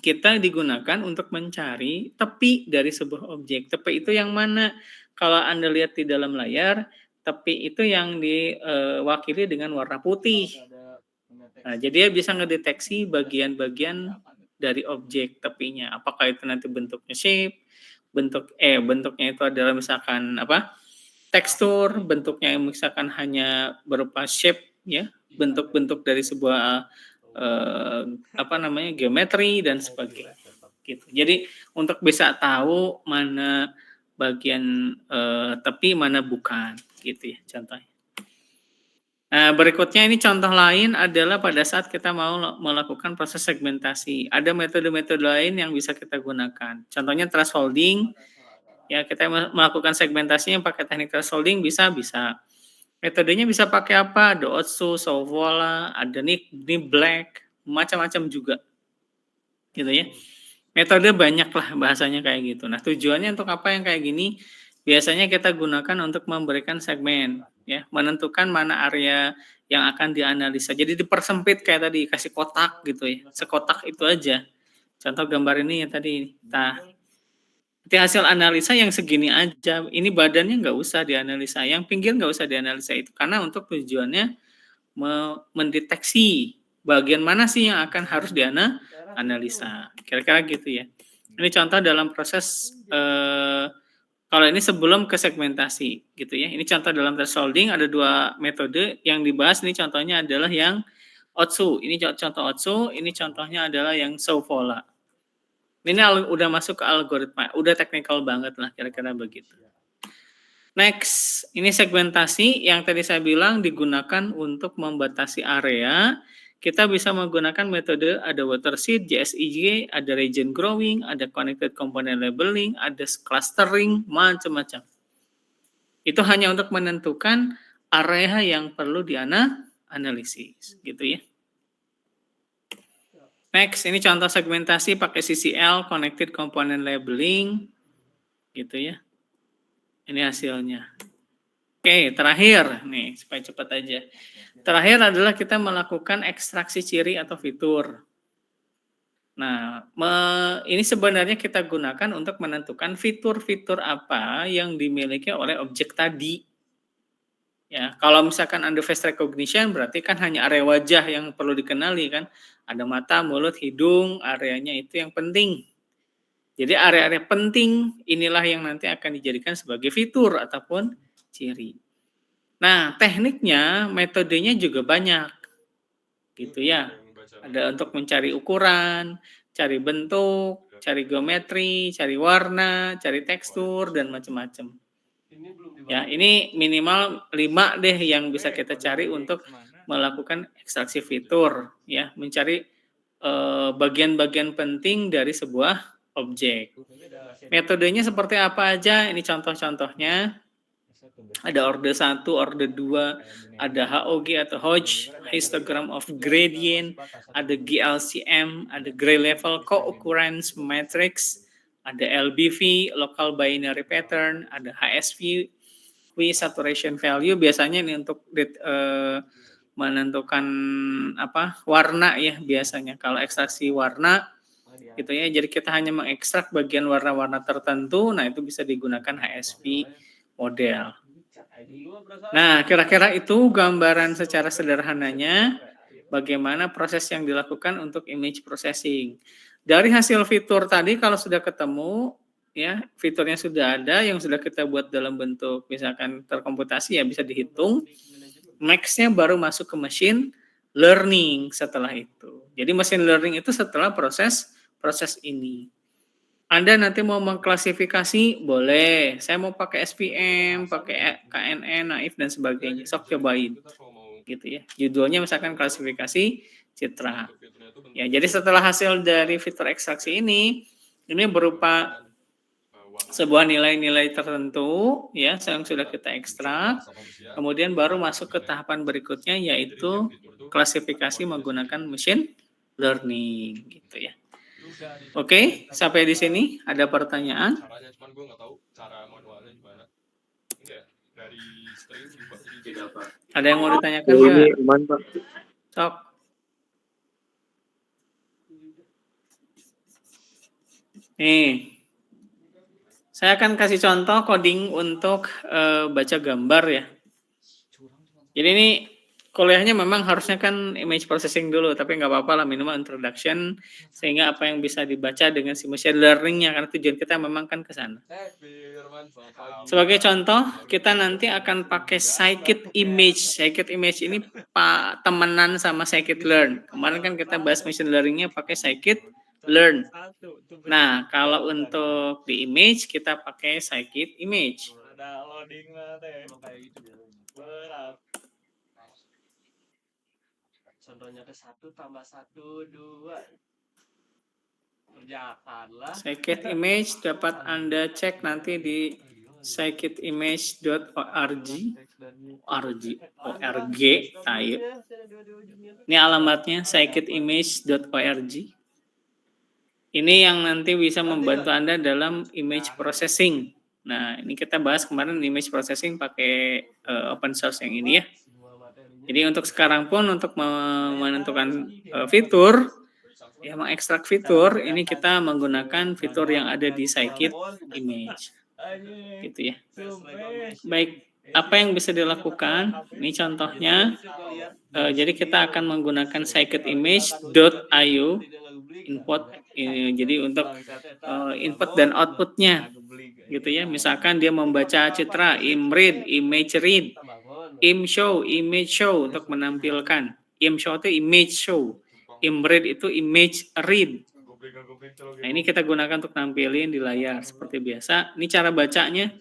kita digunakan untuk mencari tepi dari sebuah objek. Tepi itu yang mana? Kalau Anda lihat di dalam layar, tepi itu yang diwakili dengan warna putih. Nah, jadi dia bisa ngedeteksi bagian-bagian dari objek tepinya. Apakah itu nanti bentuknya shape, bentuknya itu adalah misalkan tekstur, bentuknya misalkan hanya berupa shape, ya, bentuk-bentuk dari sebuah geometri dan sebagainya. Gitu. Jadi untuk bisa tahu mana bagian tepi, mana bukan, gitu ya contohnya. Nah, berikutnya ini contoh lain adalah pada saat kita mau melakukan proses segmentasi. Ada metode-metode lain yang bisa kita gunakan. Contohnya thresholding. Ya, kita melakukan segmentasinya pakai teknik thresholding bisa. Metodenya bisa pakai apa? Ada Otsu, Sovola, ada Black, macam-macam juga. Gitu ya. Metode banyak lah bahasanya kayak gitu. Nah, tujuannya untuk apa yang kayak gini? Biasanya kita gunakan untuk memberikan segmen, ya, menentukan mana area yang akan dianalisa. Jadi dipersempit kayak tadi, kasih kotak gitu ya. Sekotak itu aja. Contoh gambar ini ya tadi. Nanti hasil analisa yang segini aja, ini badannya nggak usah dianalisa, yang pinggir nggak usah dianalisa itu, karena untuk tujuannya mendeteksi bagian mana sih yang akan harus dianalisa, kira-kira gitu ya. Ini contoh dalam proses, kalau ini sebelum ke segmentasi gitu ya, ini contoh dalam thresholding ada 2 metode yang dibahas, ini contohnya adalah yang Otsu, ini contoh Otsu, ini contohnya adalah yang Sovola. Ini udah masuk ke algoritma, udah teknikal banget lah kira-kira begitu. Next, ini segmentasi yang tadi saya bilang digunakan untuk membatasi area. Kita bisa menggunakan metode ada watershed, JSIG, ada region growing, ada connected component labeling, ada clustering, macam-macam. Itu hanya untuk menentukan area yang perlu dianalisis, gitu ya. Next, ini contoh segmentasi pakai CCL, Connected Component Labeling, gitu ya. Ini hasilnya. Oke, terakhir, nih supaya cepat aja. Terakhir adalah kita melakukan ekstraksi ciri atau fitur. Nah, ini sebenarnya kita gunakan untuk menentukan fitur-fitur apa yang dimiliki oleh objek tadi. Ya, kalau misalkan Anda face recognition berarti kan hanya area wajah yang perlu dikenali kan. Ada mata, mulut, hidung, areanya itu yang penting. Jadi area-area penting inilah yang nanti akan dijadikan sebagai fitur ataupun ciri. Nah, tekniknya, metodenya juga banyak, gitu ya. Ada untuk mencari ukuran, cari bentuk, cari geometri, cari warna, cari tekstur, dan macam-macam. Ya, ini minimal 5 deh yang bisa kita cari untuk melakukan ekstraksi fitur, ya, mencari bagian-bagian penting dari sebuah objek. Metodenya seperti apa aja? Ini contoh-contohnya. Ada orde 1, orde 2, ada HOG atau Hodge, histogram of gradient, ada GLCM, ada gray level co-occurrence matrix, ada LBV, local binary pattern, ada HSV, saturation value. Biasanya ini untuk menentukan warna ya biasanya. Kalau ekstraksi warna gitu ya. Jadi kita hanya mengekstrak bagian warna-warna tertentu. Nah, itu bisa digunakan HSV model. Nah, kira-kira itu gambaran secara sederhananya bagaimana proses yang dilakukan untuk image processing. Dari hasil fitur tadi kalau sudah ketemu ya, fiturnya sudah ada yang sudah kita buat dalam bentuk misalkan terkomputasi ya bisa dihitung. Next-nya baru masuk ke machine learning setelah itu. Jadi machine learning itu setelah proses ini. Anda nanti mau mengklasifikasi, boleh. Saya mau pakai SPM, pakai KNN, naif, dan sebagainya. Sok cobain. Gitu ya. Judulnya misalkan klasifikasi citra. Ya, jadi setelah hasil dari fitur ekstraksi ini berupa sebuah nilai-nilai tertentu ya yang sudah kita ekstrak. Kemudian baru masuk ke tahapan berikutnya yaitu klasifikasi menggunakan machine learning gitu ya. Oke, sampai di sini ada pertanyaan? Caranya cuman gue nggak tahu cara manualnya gimana. Enggak, dari string dibuat jadi Tidak, Pak. Ada yang mau ditanyakan Ini nggak? aman, Pak. Sok. Nih, saya akan kasih contoh coding untuk baca gambar ya. Jadi ini kuliahnya memang harusnya kan image processing dulu, tapi nggak apa-apa lah minimal introduction sehingga apa yang bisa dibaca dengan si machine learning-nya karena tujuan kita memang kan ke sana. Sebagai contoh, kita nanti akan pakai scikit-image. Scikit-image ini temenan sama scikit-learn. Kemarin kan kita bahas machine learning-nya pakai scikit-learn. Nah, kalau untuk di image kita pakai scikit-image. Ada loading lah teh. Kayak gitu berat. Contohnya ke 1 tambah 1 2. Kerjakan lah. Scikit-image dapat Anda cek nanti di scikit-image.org. org, ayo. Ini alamatnya scikit-image.org. Ini yang nanti bisa membantu Anda dalam image processing. Nah, ini kita bahas kemarin image processing pakai open source yang ini ya. Jadi untuk sekarang pun untuk menentukan fitur, ya mengekstrak fitur, ini kita menggunakan fitur yang ada di scikit-image. Gitu ya. Baik, apa yang bisa dilakukan? Ini contohnya. Jadi kita akan menggunakan scikit-image.io input. Jadi untuk input dan outputnya. Gitu ya. Misalkan dia membaca citra, imread, image read, imshow, image show untuk menampilkan. Imshow itu image show. Imread itu image read. Nah, ini kita gunakan untuk nampilin di layar seperti biasa. Ini cara bacanya.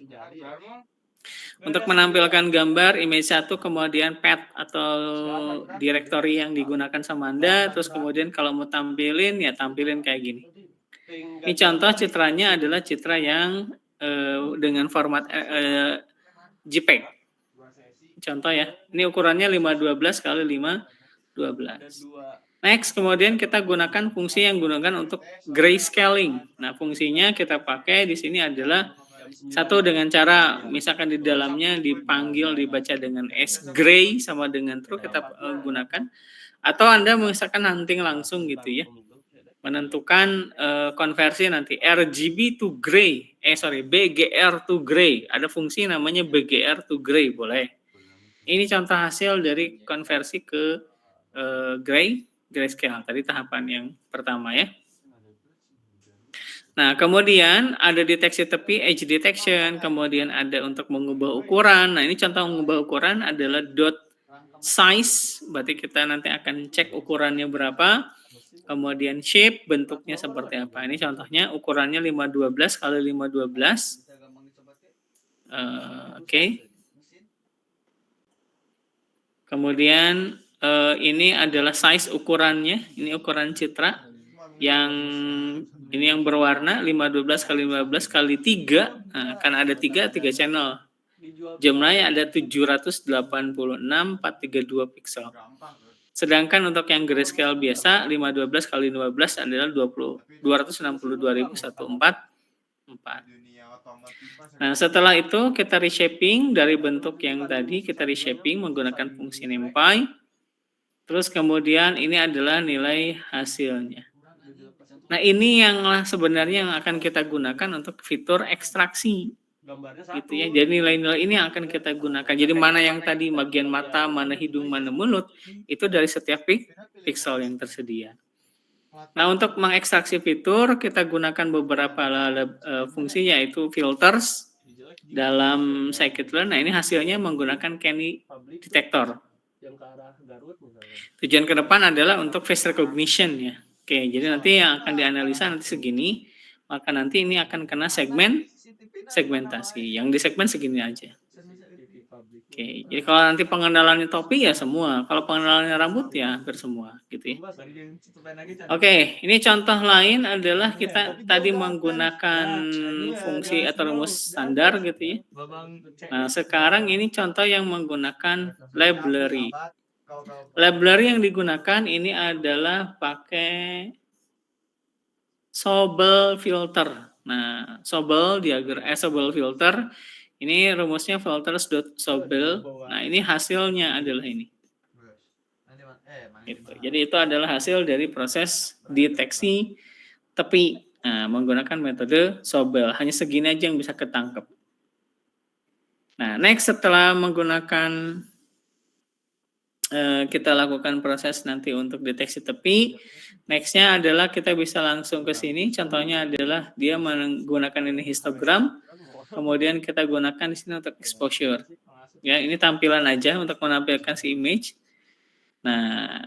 Untuk menampilkan gambar image 1 kemudian path atau directory yang digunakan sama Anda, terus kemudian kalau mau tampilin ya tampilin kayak gini. Ini contoh citranya adalah citra yang dengan format JPEG. Contoh ya. Ini ukurannya 512 kali 512. Next, kemudian kita gunakan fungsi yang gunakan untuk grayscaling. Nah, fungsinya kita pakai di sini adalah satu dengan cara misalkan di dalamnya dipanggil dibaca dengan sgray sama dengan true kita gunakan, atau Anda misalkan hunting langsung gitu ya. Menentukan konversi nanti RGB to gray, BGR to gray. Ada fungsi namanya BGR to gray, boleh. Ini contoh hasil dari konversi ke grayscale. Tadi tahapan yang pertama ya. Nah, kemudian ada deteksi tepi, edge detection, kemudian ada untuk mengubah ukuran. Nah, ini contoh mengubah ukuran adalah dot size, berarti kita nanti akan cek ukurannya berapa. Kemudian shape, bentuknya seperti apa. Ini contohnya ukurannya 512 kali 512. Oke. Kemudian ini adalah size ukurannya. Ini ukuran citra yang ini yang berwarna 512 kali 15 kali 3. Nah, kan ada 3 channel. Jumlahnya ada 786,432 pixel. Sedangkan untuk yang grayscale biasa 512 kali 15 adalah 262.144. Nah, setelah itu kita reshaping dari bentuk yang tadi, kita reshaping menggunakan fungsi NumPy. Terus kemudian ini adalah nilai hasilnya. Nah, ini yang sebenarnya yang akan kita gunakan untuk fitur ekstraksi. Gitu ya. Jadi nilai-nilai ini yang akan kita gunakan. Jadi mana yang tadi bagian mata, mana hidung, mana mulut, itu dari setiap pixel yang tersedia. Nah, untuk mengekstraksi fitur, kita gunakan beberapa fungsi, yaitu filters dalam scikit-learn. Nah, ini hasilnya menggunakan Canny Detector. Tujuan ke depan adalah untuk face recognition ya. Oke, jadi nanti yang akan dianalisa nanti segini, maka nanti ini akan kena segmentasi. Yang di segmen segini aja. Oke, jadi kalau nanti pengenalannya topi ya semua, kalau pengenalannya rambut ya hampir semua, gitu ya. Oke, ini contoh lain adalah kita tadi menggunakan fungsi atau rumus standar gitu ya. Nah, sekarang ini contoh yang menggunakan library. Library yang digunakan ini adalah pakai Sobel filter. Nah, Sobel filter. Ini rumusnya filters.sobel. Nah, ini hasilnya adalah ini. Gitu. Jadi itu adalah hasil dari proses deteksi tepi. Nah, menggunakan metode Sobel. Hanya segini aja yang bisa ketangkep. Nah, next setelah menggunakan kita lakukan proses nanti untuk deteksi tepi. Nextnya adalah kita bisa langsung ke sini. Contohnya adalah dia menggunakan ini histogram. Kemudian kita gunakan di sini untuk exposure. Ya, ini tampilan aja untuk menampilkan si image. Nah,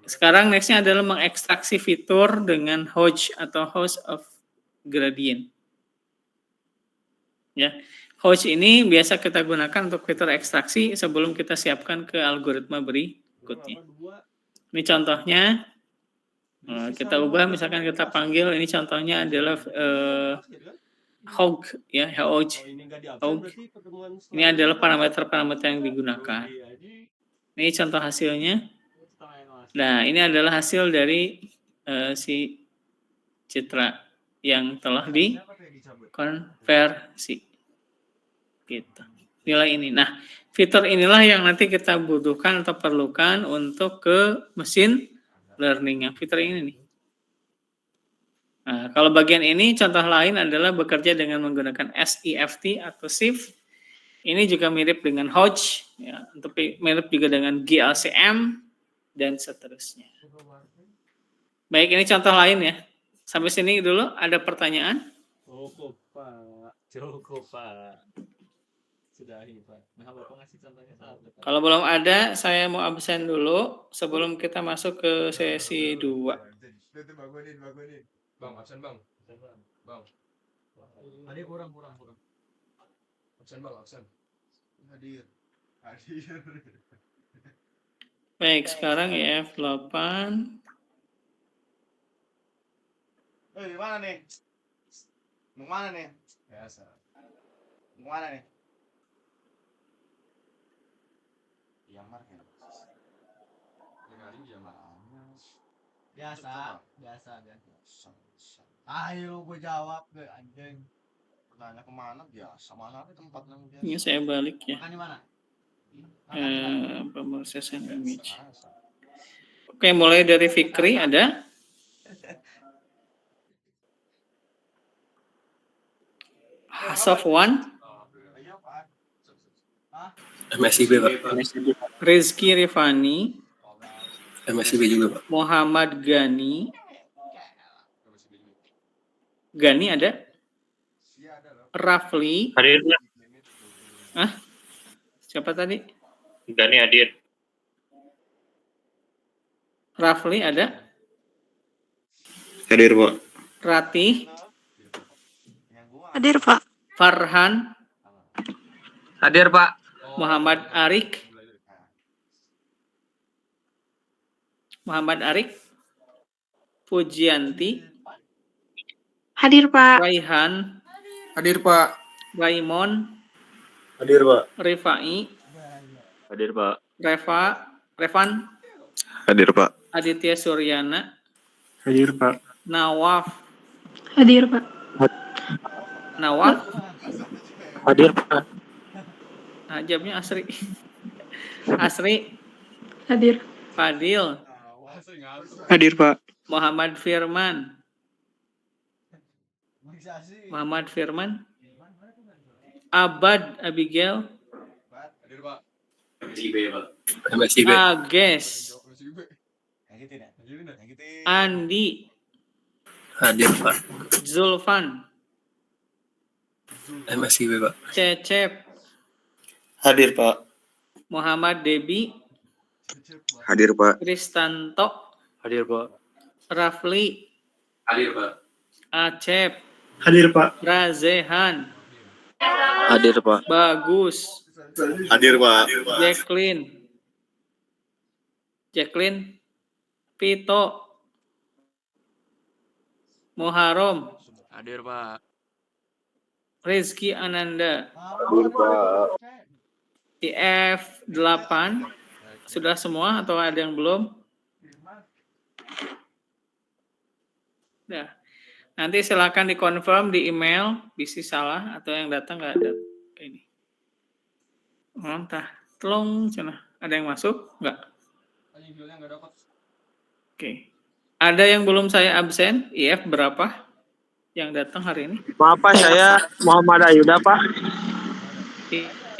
sekarang nextnya adalah mengekstraksi fitur dengan Hodge atau Hodge of gradient. Ya, Hodge ini biasa kita gunakan untuk fitur ekstraksi sebelum kita siapkan ke algoritma berikutnya. Ini contohnya, kita ubah, misalkan kita panggil, ini contohnya adalah Hog, ya, Hodge. Ini adalah parameter-parameter yang digunakan. Ini contoh hasilnya. Nah, ini adalah hasil dari si citra yang telah dikonversi. Gitu. Nilai ini. Nah, fitur inilah yang nanti kita butuhkan atau perlukan untuk ke mesin learning. Yang fitur ini nih. Nah, kalau bagian ini contoh lain adalah bekerja dengan menggunakan SIFT atau SIFT. Ini juga mirip dengan Hodge, ya, untuk mirip juga dengan GLCM dan seterusnya. Baik, ini contoh lain ya. Sampai sini dulu, ada pertanyaan? Cukup Pak. Sudahi Pak. Nah, Bapak ngasih contohnya satu. Kalau belum ada, saya mau absen dulu sebelum kita masuk ke sesi 2. Bang, absen bang. Bang. Tadi kurang. Absen bang, absen. Hadir. Baik, sekarang F8. Mana nih? Mau mana nih? Biasa. Mau mana nih? Diamar ya. Dengarin dia mah. Biasa. Ayo gue jawab gue anjing. Bertanya kemana biasa, mana tempat yang biasa. Ini saya balik ya. Makan di mana? Pemrosesan image. Oke, mulai dari Fikri ada. Hasof 1. MSIB Pak. Rizky Rifani. MSIB juga Pak. Muhammad Gani. Gani ada? Si ada loh. Rafli. Hadir, Pak. Siapa tadi? Gani hadir. Rafli ada? Hadir, Pak. Ratih. Yang gua Hadir, Pak. Farhan. Hadir, Pak. Muhammad Arik. Muhammad Arik. Pujianti. Hadir, Pak. Raihan. Hadir, Pak. Raimon. Hadir, Pak. Rifai. Hadir, Pak. Revan. Hadir, Pak. Aditya Suryana. Hadir, Pak. Nawaf. Hadir, Pak. Nawaf. Hadir, Pak. Ajabnya Asri. Asri. Hadir. Fadil. Hadir, Pak. Muhammad Firman. Organisasi. Muhammad Firman. Abad Abigail. Hadir Pak. MSIB. Ages. Yang gitu dah. Yang gitu. Andi. Hadir, Pak. Zulfan. MSIB, Pak. Cecep. Hadir, Pak. Muhammad Debi. Hadir, Pak. Kristanto. Hadir, Pak. Rafli. Hadir, Pak. Acep. Hadir, Pak. Razehan. Hadir, Pak. Bagus. Hadir, Pak. Jacqueline. Pito. Muharram. Hadir Pak. Rizky Ananda. Hadir, Pak. IF 8. Sudah semua atau ada yang belum? Nah, nanti silakan dikonfirm di email, bisa salah atau yang datang nggak ada ini. Entah, tolong sana. Ada yang masuk? Nggak? Oke. Ada yang belum saya absen? IF berapa yang datang hari ini? Maaf, Pak. Saya Muhammad Ayuda, Pak.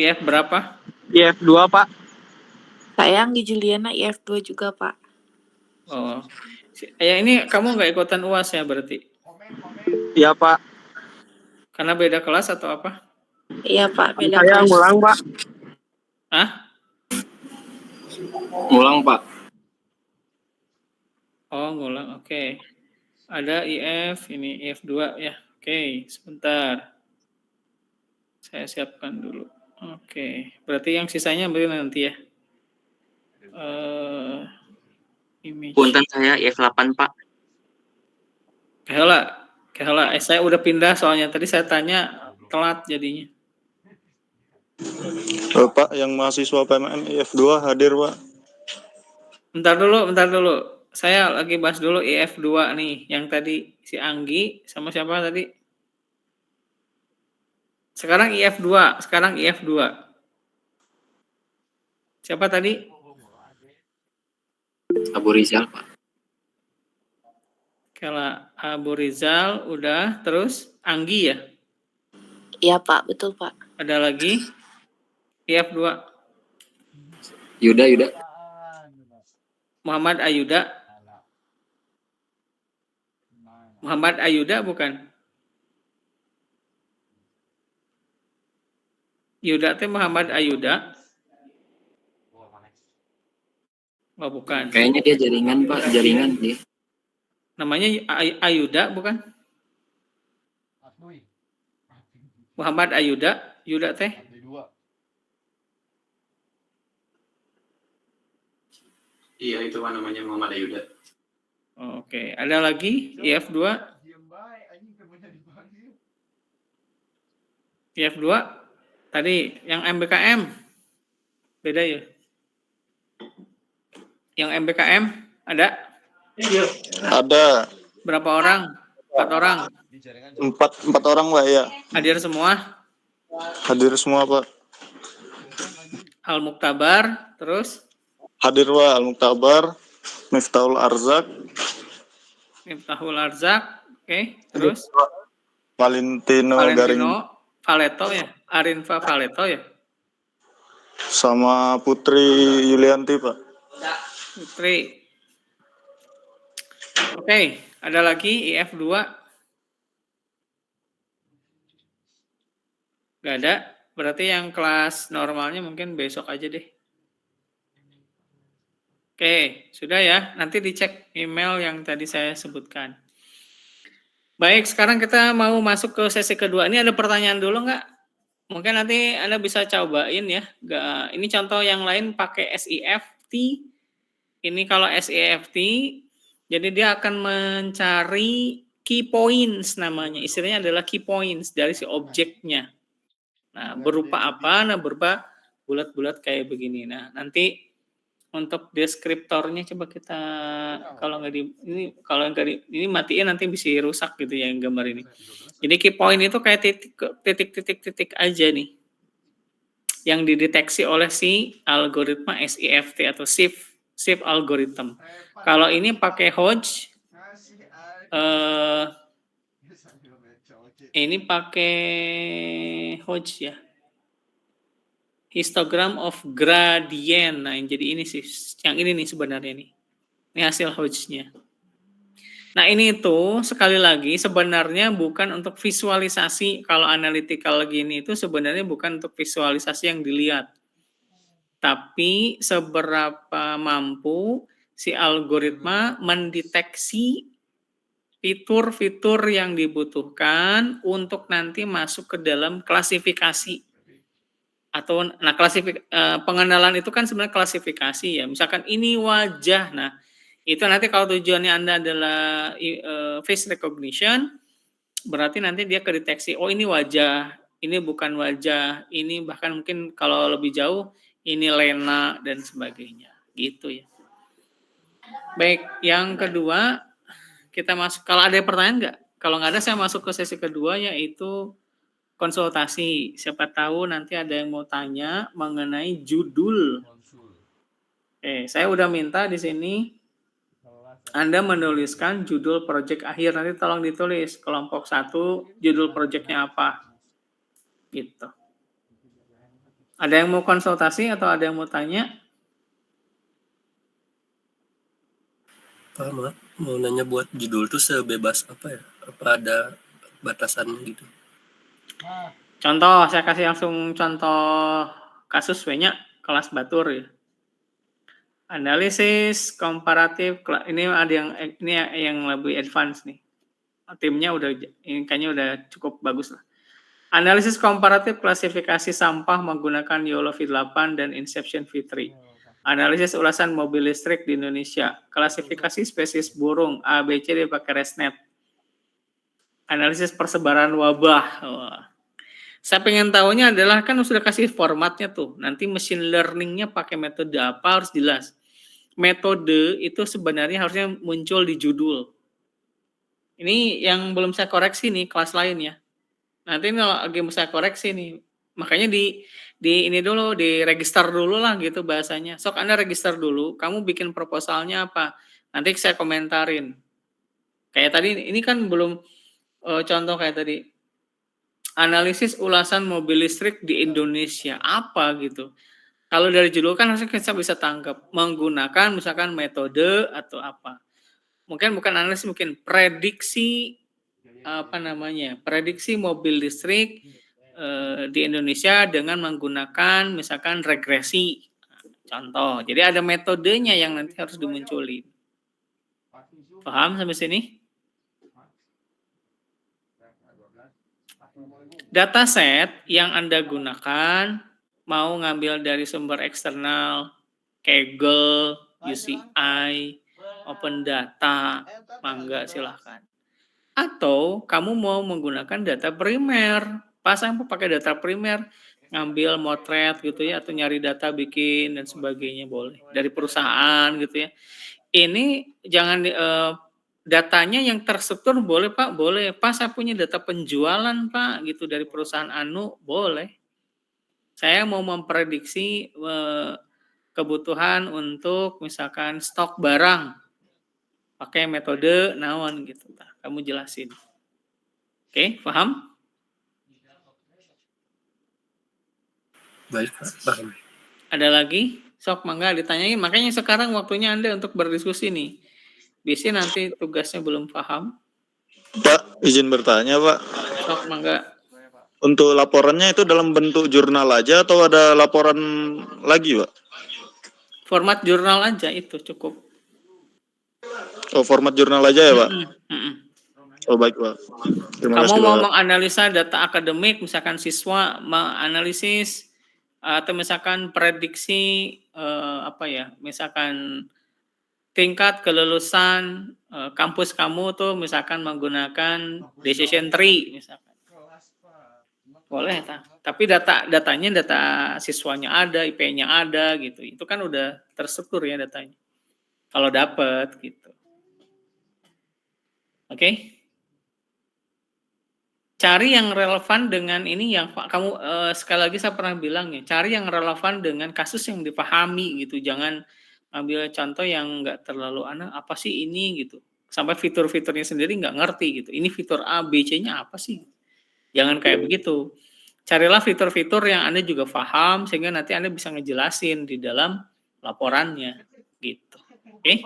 IF berapa? IF2, Pak. Saya Anggi Juliana, IF2 juga, Pak. Oh, ya ini kamu nggak ikutan UAS ya berarti? Iya, Pak. Karena beda kelas atau apa? Iya, Pak. Beda Saya kelas. ngulang, Pak. Hah? Ngulang, Pak. Oh, ngulang. Oke. Ada IF, ini IF2 ya. Oke, sebentar. Saya siapkan dulu. Oke. Berarti yang sisanya berarti nanti ya. Image. Punten saya IF8, Pak. Kehela. Saya udah pindah soalnya tadi saya tanya telat jadinya. Pak, yang mahasiswa PMM IF2 hadir, Pak. Bentar dulu. Saya lagi bahas dulu IF2 nih. Yang tadi si Anggi sama siapa tadi? Sekarang IF2. Siapa tadi? Abu Rizal, Pak. Kalau Abu Rizal udah, terus Anggi ya? Iya, Pak. Betul, Pak. Ada lagi? IF2. Yuda. Muhammad Ayuda bukan? Yuda teh Muhammad Ayuda. Oh, bukan. Kayaknya dia jaringan, Pak. Jaringan dia. Namanya Ayuda bukan? Muhammad Ayuda. Yuda teh? Iya, itu Pak namanya Muhammad Ayuda. Oh, oke. Ada lagi? IF2? IF2? Tadi yang MBKM? Beda ya? Yang MBKM ada? Ada Berapa orang? 4 orang. empat orang, Pak, ya. Hadir semua? Hadir semua, Pak. Al-Muktabar, terus? Hadir, Pak. Al-Muktabar, Miftahul Arzak, Miftahul Arzak, oke. Terus? Valentino Garing, Valeto ya? Arinfa Valeto ya? sama Putri Yulianti, Pak. Putri. Oke, ada lagi IF2. Nggak ada? Berarti yang kelas normalnya mungkin besok aja deh. Oke, sudah ya. Nanti dicek email yang tadi saya sebutkan. Baik, sekarang kita mau masuk ke sesi kedua. Ini ada pertanyaan dulu nggak? Mungkin nanti Anda bisa cobain ya. Ini contoh yang lain pakai SIFT. Ini kalau SIFT, jadi dia akan mencari key points namanya. Istilahnya adalah key points dari si objeknya. Nah, berupa apa? Nah, berupa bulat-bulat kayak begini. Nah, nanti untuk deskriptornya coba kita kalau nggak ini matiin nanti bisa rusak gitu ya yang gambar ini. Jadi key point itu kayak titik aja nih yang dideteksi oleh si algoritma SIFT atau shift algorithm. Kalau ini pakai Hodge, ini pakai Hodge ya. Histogram of gradient. Nah, jadi ini sih, yang ini nih sebenarnya nih. Ini hasil Hodge-nya. Nah, ini itu sekali lagi sebenarnya bukan untuk visualisasi. Kalau analytical gini itu sebenarnya bukan untuk visualisasi yang dilihat. Tapi seberapa mampu si algoritma mendeteksi fitur-fitur yang dibutuhkan untuk nanti masuk ke dalam klasifikasi. Atau pengenalan itu kan sebenarnya klasifikasi ya. Misalkan ini wajah. Nah, itu nanti kalau tujuannya Anda adalah face recognition, berarti nanti dia kedeteksi, oh ini wajah, ini bukan wajah, ini bahkan mungkin kalau lebih jauh ini Lena dan sebagainya. Gitu ya. Baik, yang kedua kita masuk, kalau ada pertanyaan nggak? Kalau nggak ada saya masuk ke sesi kedua yaitu konsultasi. Siapa tahu nanti ada yang mau tanya mengenai judul. Saya udah minta di sini Anda menuliskan judul proyek akhir. Nanti tolong ditulis kelompok 1 judul proyeknya apa. Gitu. Ada yang mau konsultasi atau ada yang mau tanya? Pak, maaf, mau nanya buat judul tuh sebebas apa ya? Apa ada batasan gitu? Contoh, saya kasih langsung contoh kasus banyak kelas Batur ya. Analisis komparatif, ini ada yang lebih advance nih. Timnya udah, ini kayaknya udah cukup bagus lah. Analisis komparatif klasifikasi sampah menggunakan YOLO V8 dan Inception V3. Analisis ulasan mobil listrik di Indonesia. Klasifikasi spesies burung ABCD pakai ResNet. Analisis persebaran wabah. Saya pengen tahunya adalah kan sudah kasih formatnya tuh. Nanti machine learning-nya pakai metode apa harus jelas. Metode itu sebenarnya harusnya muncul di judul. Ini yang belum saya koreksi nih kelas lain ya. Nanti ini lagi mau saya koreksi nih. Makanya di ini dulu, di register dulu lah gitu bahasanya. Sok Anda register dulu, kamu bikin proposalnya apa. Nanti saya komentarin. Kayak tadi, ini kan belum contoh kayak tadi. Analisis ulasan mobil listrik di Indonesia. Apa gitu. Kalau dari judul kan harusnya kita bisa tangkap. Menggunakan misalkan metode atau apa. Mungkin bukan analisis, mungkin prediksi prediksi mobil listrik di Indonesia dengan menggunakan misalkan regresi. Contoh. Jadi ada metodenya yang nanti harus dimunculin. Paham sampai sini? Dataset yang Anda gunakan mau ngambil dari sumber eksternal, Kaggle, UCI, Open Data, mangga silahkan. Atau kamu mau menggunakan data primer, pasang pakai data primer, ngambil motret gitu ya, atau nyari data bikin dan sebagainya boleh. Dari perusahaan gitu ya. Ini jangan datanya yang terstruktur boleh Pak, boleh. Pak saya punya data penjualan Pak gitu dari perusahaan anu, boleh. Saya mau memprediksi kebutuhan untuk misalkan stok barang. Pakai metode naon gitu. Kamu jelasin. Oke, paham? Baik, paham. Ada lagi? Sok mangga ditanyain. Makanya sekarang waktunya Anda untuk berdiskusi nih. Biasanya nanti tugasnya belum paham. Pak, izin bertanya Pak. Sok mangga. Untuk laporannya itu dalam bentuk jurnal aja atau ada laporan lagi, Pak? Format jurnal aja itu cukup. Oh, format jurnal aja ya, Pak? Oh, baik, Pak. Terima Kamu kasih, mau Pak. menganalisa data akademik, misalkan siswa menganalisis atau misalkan prediksi misalkan tingkat kelulusan kampus kamu tuh misalkan menggunakan decision tree misalkan. Boleh, tapi datanya data siswanya ada, IP-nya ada gitu. Itu kan udah terstruktur ya datanya. Kalau dapat gitu. Oke? Cari yang relevan dengan ini yang kamu sekali lagi saya pernah bilang ya, cari yang relevan dengan kasus yang dipahami gitu. Jangan ambil contoh yang nggak terlalu apa sih ini gitu. Sampai fitur-fiturnya sendiri nggak ngerti gitu. Ini fitur A, B, C-nya apa sih? Jangan kayak begitu. Carilah fitur-fitur yang Anda juga paham sehingga nanti Anda bisa ngejelasin di dalam laporannya gitu. Oke?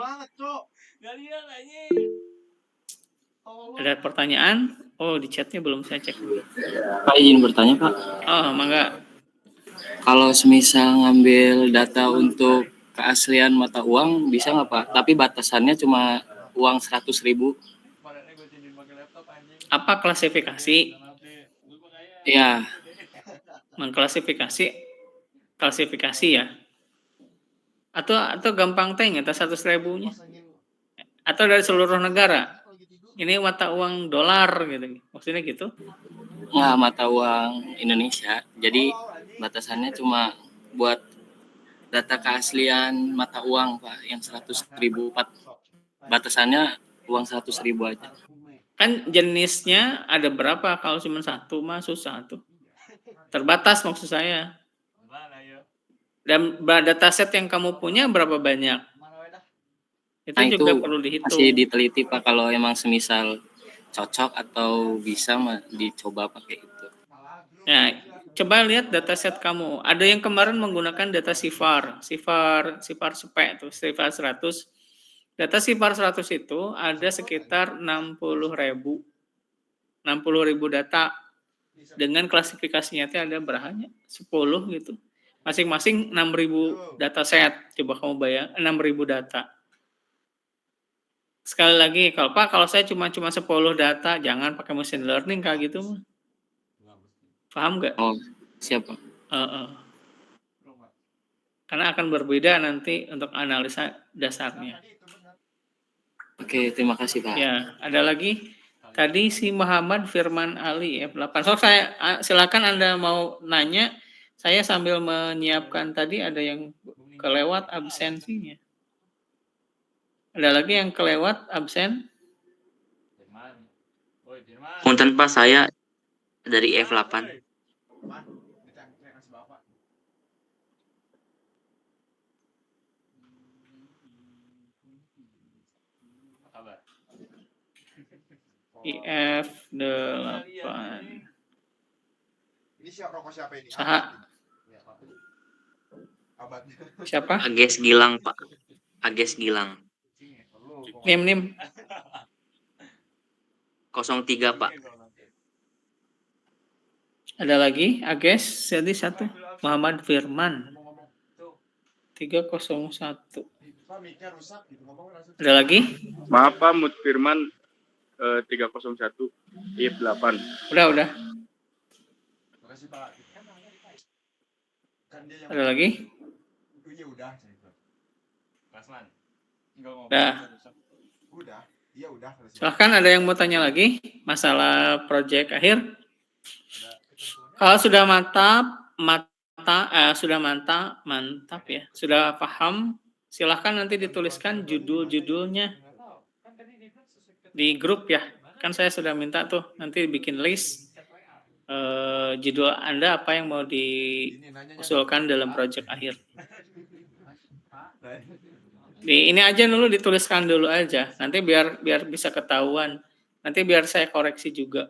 Ada pertanyaan? Oh, di chatnya belum saya cek dulu. Pak izin bertanya Pak. Oh, mangga. Kalau semisal ngambil data untuk keaslian mata uang bisa nggak Pak? Tapi batasannya cuma uang 100.000. Apa klasifikasi? Iya. Mengklasifikasi ya? Atau gampang teng atas 100.000-nya? Atau dari seluruh negara? Ini mata uang dolar gitu. Maksudnya gitu? Nggak, mata uang Indonesia. Jadi batasannya cuma buat data keaslian mata uang Pak yang 100.000 Pak. Batasannya uang 100.000 aja. Kan jenisnya ada berapa? Kalau cuma satu mah susah tuh. Terbatas maksud saya. Dan dataset yang kamu punya berapa banyak? Itu juga perlu dihitung. Masih diteliti Pak kalau emang semisal cocok atau bisa dicoba pakai itu. Nah, coba lihat dataset kamu. Ada yang kemarin menggunakan data SIFAR SPE tuh, SIFAR 100. Data SIFAR 100 itu ada sekitar 60.000 data. Dengan klasifikasinya itu ada berapa? 10 gitu. Masing-masing 6.000 dataset. Coba kamu bayang 6.000 data. Sekali lagi, kalau saya cuma 10 data, jangan pakai machine learning kayak gitu. Paham nggak? Oh, siapa? Karena akan berbeda nanti untuk analisa dasarnya. Oke, terima kasih Pak. Ya, ada lagi. Tadi si Muhammad Firman Ali F8. So, saya silakan Anda mau nanya. Saya sambil menyiapkan tadi ada yang kelewat absensinya. Ada lagi yang kelewat absen? Punten Pak, saya dari F8. IF8. Ini rokok siapa ini? Siapa? Ages Gilang Pak. Ages Gilang. Nim. 03 Pak. Ada lagi? Ages, jadi satu. Muhammad Firman. 301. Ada lagi? Maaf Pak, Mut Firman 301 IF8. Udah. Ada lagi? Udah. Silahkan ada yang mau tanya lagi masalah proyek akhir? Kalau sudah mantap ya, sudah paham, silahkan nanti dituliskan judul-judulnya di grup ya. Kan saya sudah minta tuh nanti bikin list judul Anda apa yang mau diusulkan dalam proyek akhir. Ini aja dulu dituliskan dulu aja. Nanti biar bisa ketahuan. Nanti biar saya koreksi juga.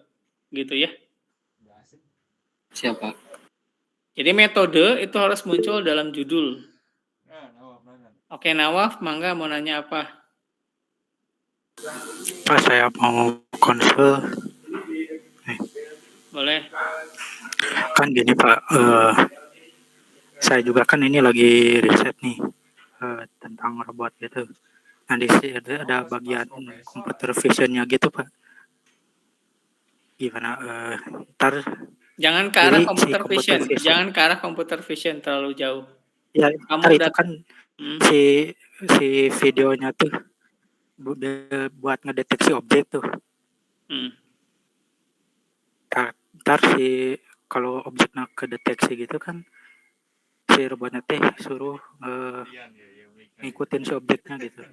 Gitu ya. Siapa? Jadi metode itu harus muncul dalam judul. Oke, Nawaf, mangga mau nanya apa? Pak, saya mau konsul. Boleh. Kan gini Pak, saya juga kan ini lagi riset nih tentang robot gitu. Nah di sini ada bagian computer visionnya gitu Pak. Gimana? Ntar Jangan ke arah jadi si computer computer vision, vision, jangan ke arah computer vision terlalu jauh. ya Kamu ntar itu udah kan hmm, si videonya tuh buat ngedeteksi objek tuh. hmm. Ntar kalau objeknya kedeteksi gitu kan si robotnya teh suruh ngikutin si objeknya gitu.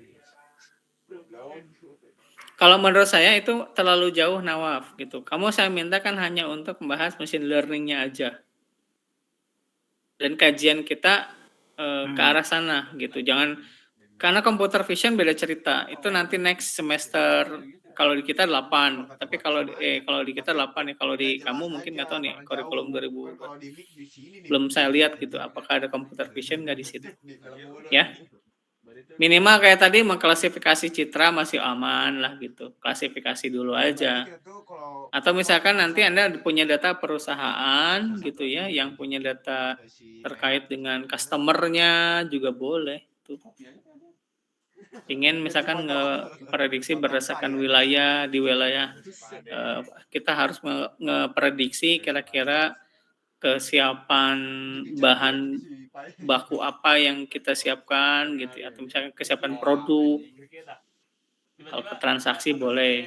Kalau menurut saya itu terlalu jauh Nawaf gitu. Kamu saya minta kan hanya untuk membahas machine learning-nya aja. Dan kajian kita ke arah sana gitu. Jangan karena computer vision beda cerita. Itu nanti next semester kalau di kita 8, tapi kalau di kita 8 ya. Kalau di kamu mungkin nggak tahu nih kurikulum 2000. Belum saya lihat gitu apakah ada computer vision nggak di situ. Ya. Minimal kayak tadi mengklasifikasi citra masih aman lah gitu. Klasifikasi dulu aja. Atau misalkan nanti Anda punya data perusahaan gitu ya, yang punya data terkait dengan customer-nya juga boleh tuh. Ingin misalkan ngeprediksi berdasarkan wilayah, di wilayah kita harus ngeprediksi kira-kira kesiapan bahan baku apa yang kita siapkan gitu ya, atau misalkan kesiapan produk, kalau ke transaksi boleh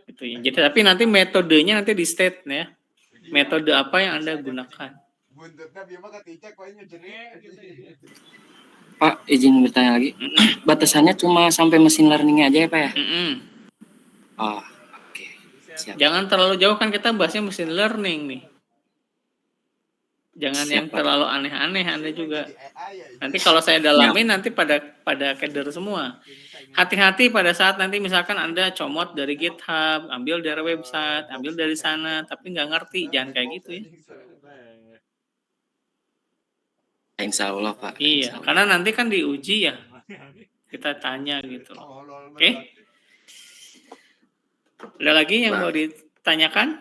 gitu ya. Jadi tapi nanti metodenya nanti di state ya, metode apa yang Anda gunakan. Pak, izin bertanya lagi. Batasannya cuma sampai machine learning aja ya Pak ya? Oh, oke. Siap. Jangan terlalu jauh kan kita bahasnya machine learning nih. Jangan yang terlalu aneh-aneh Anda juga. Nanti kalau saya dalamin nanti pada keder semua. Hati-hati pada saat nanti misalkan Anda comot dari GitHub, ambil dari website, ambil dari sana, tapi nggak ngerti. Jangan kayak gitu ya. Insya Allah Pak. Iya, karena nanti kan diuji ya. Kita tanya gitu. Oke? Ada lagi yang mau ditanyakan?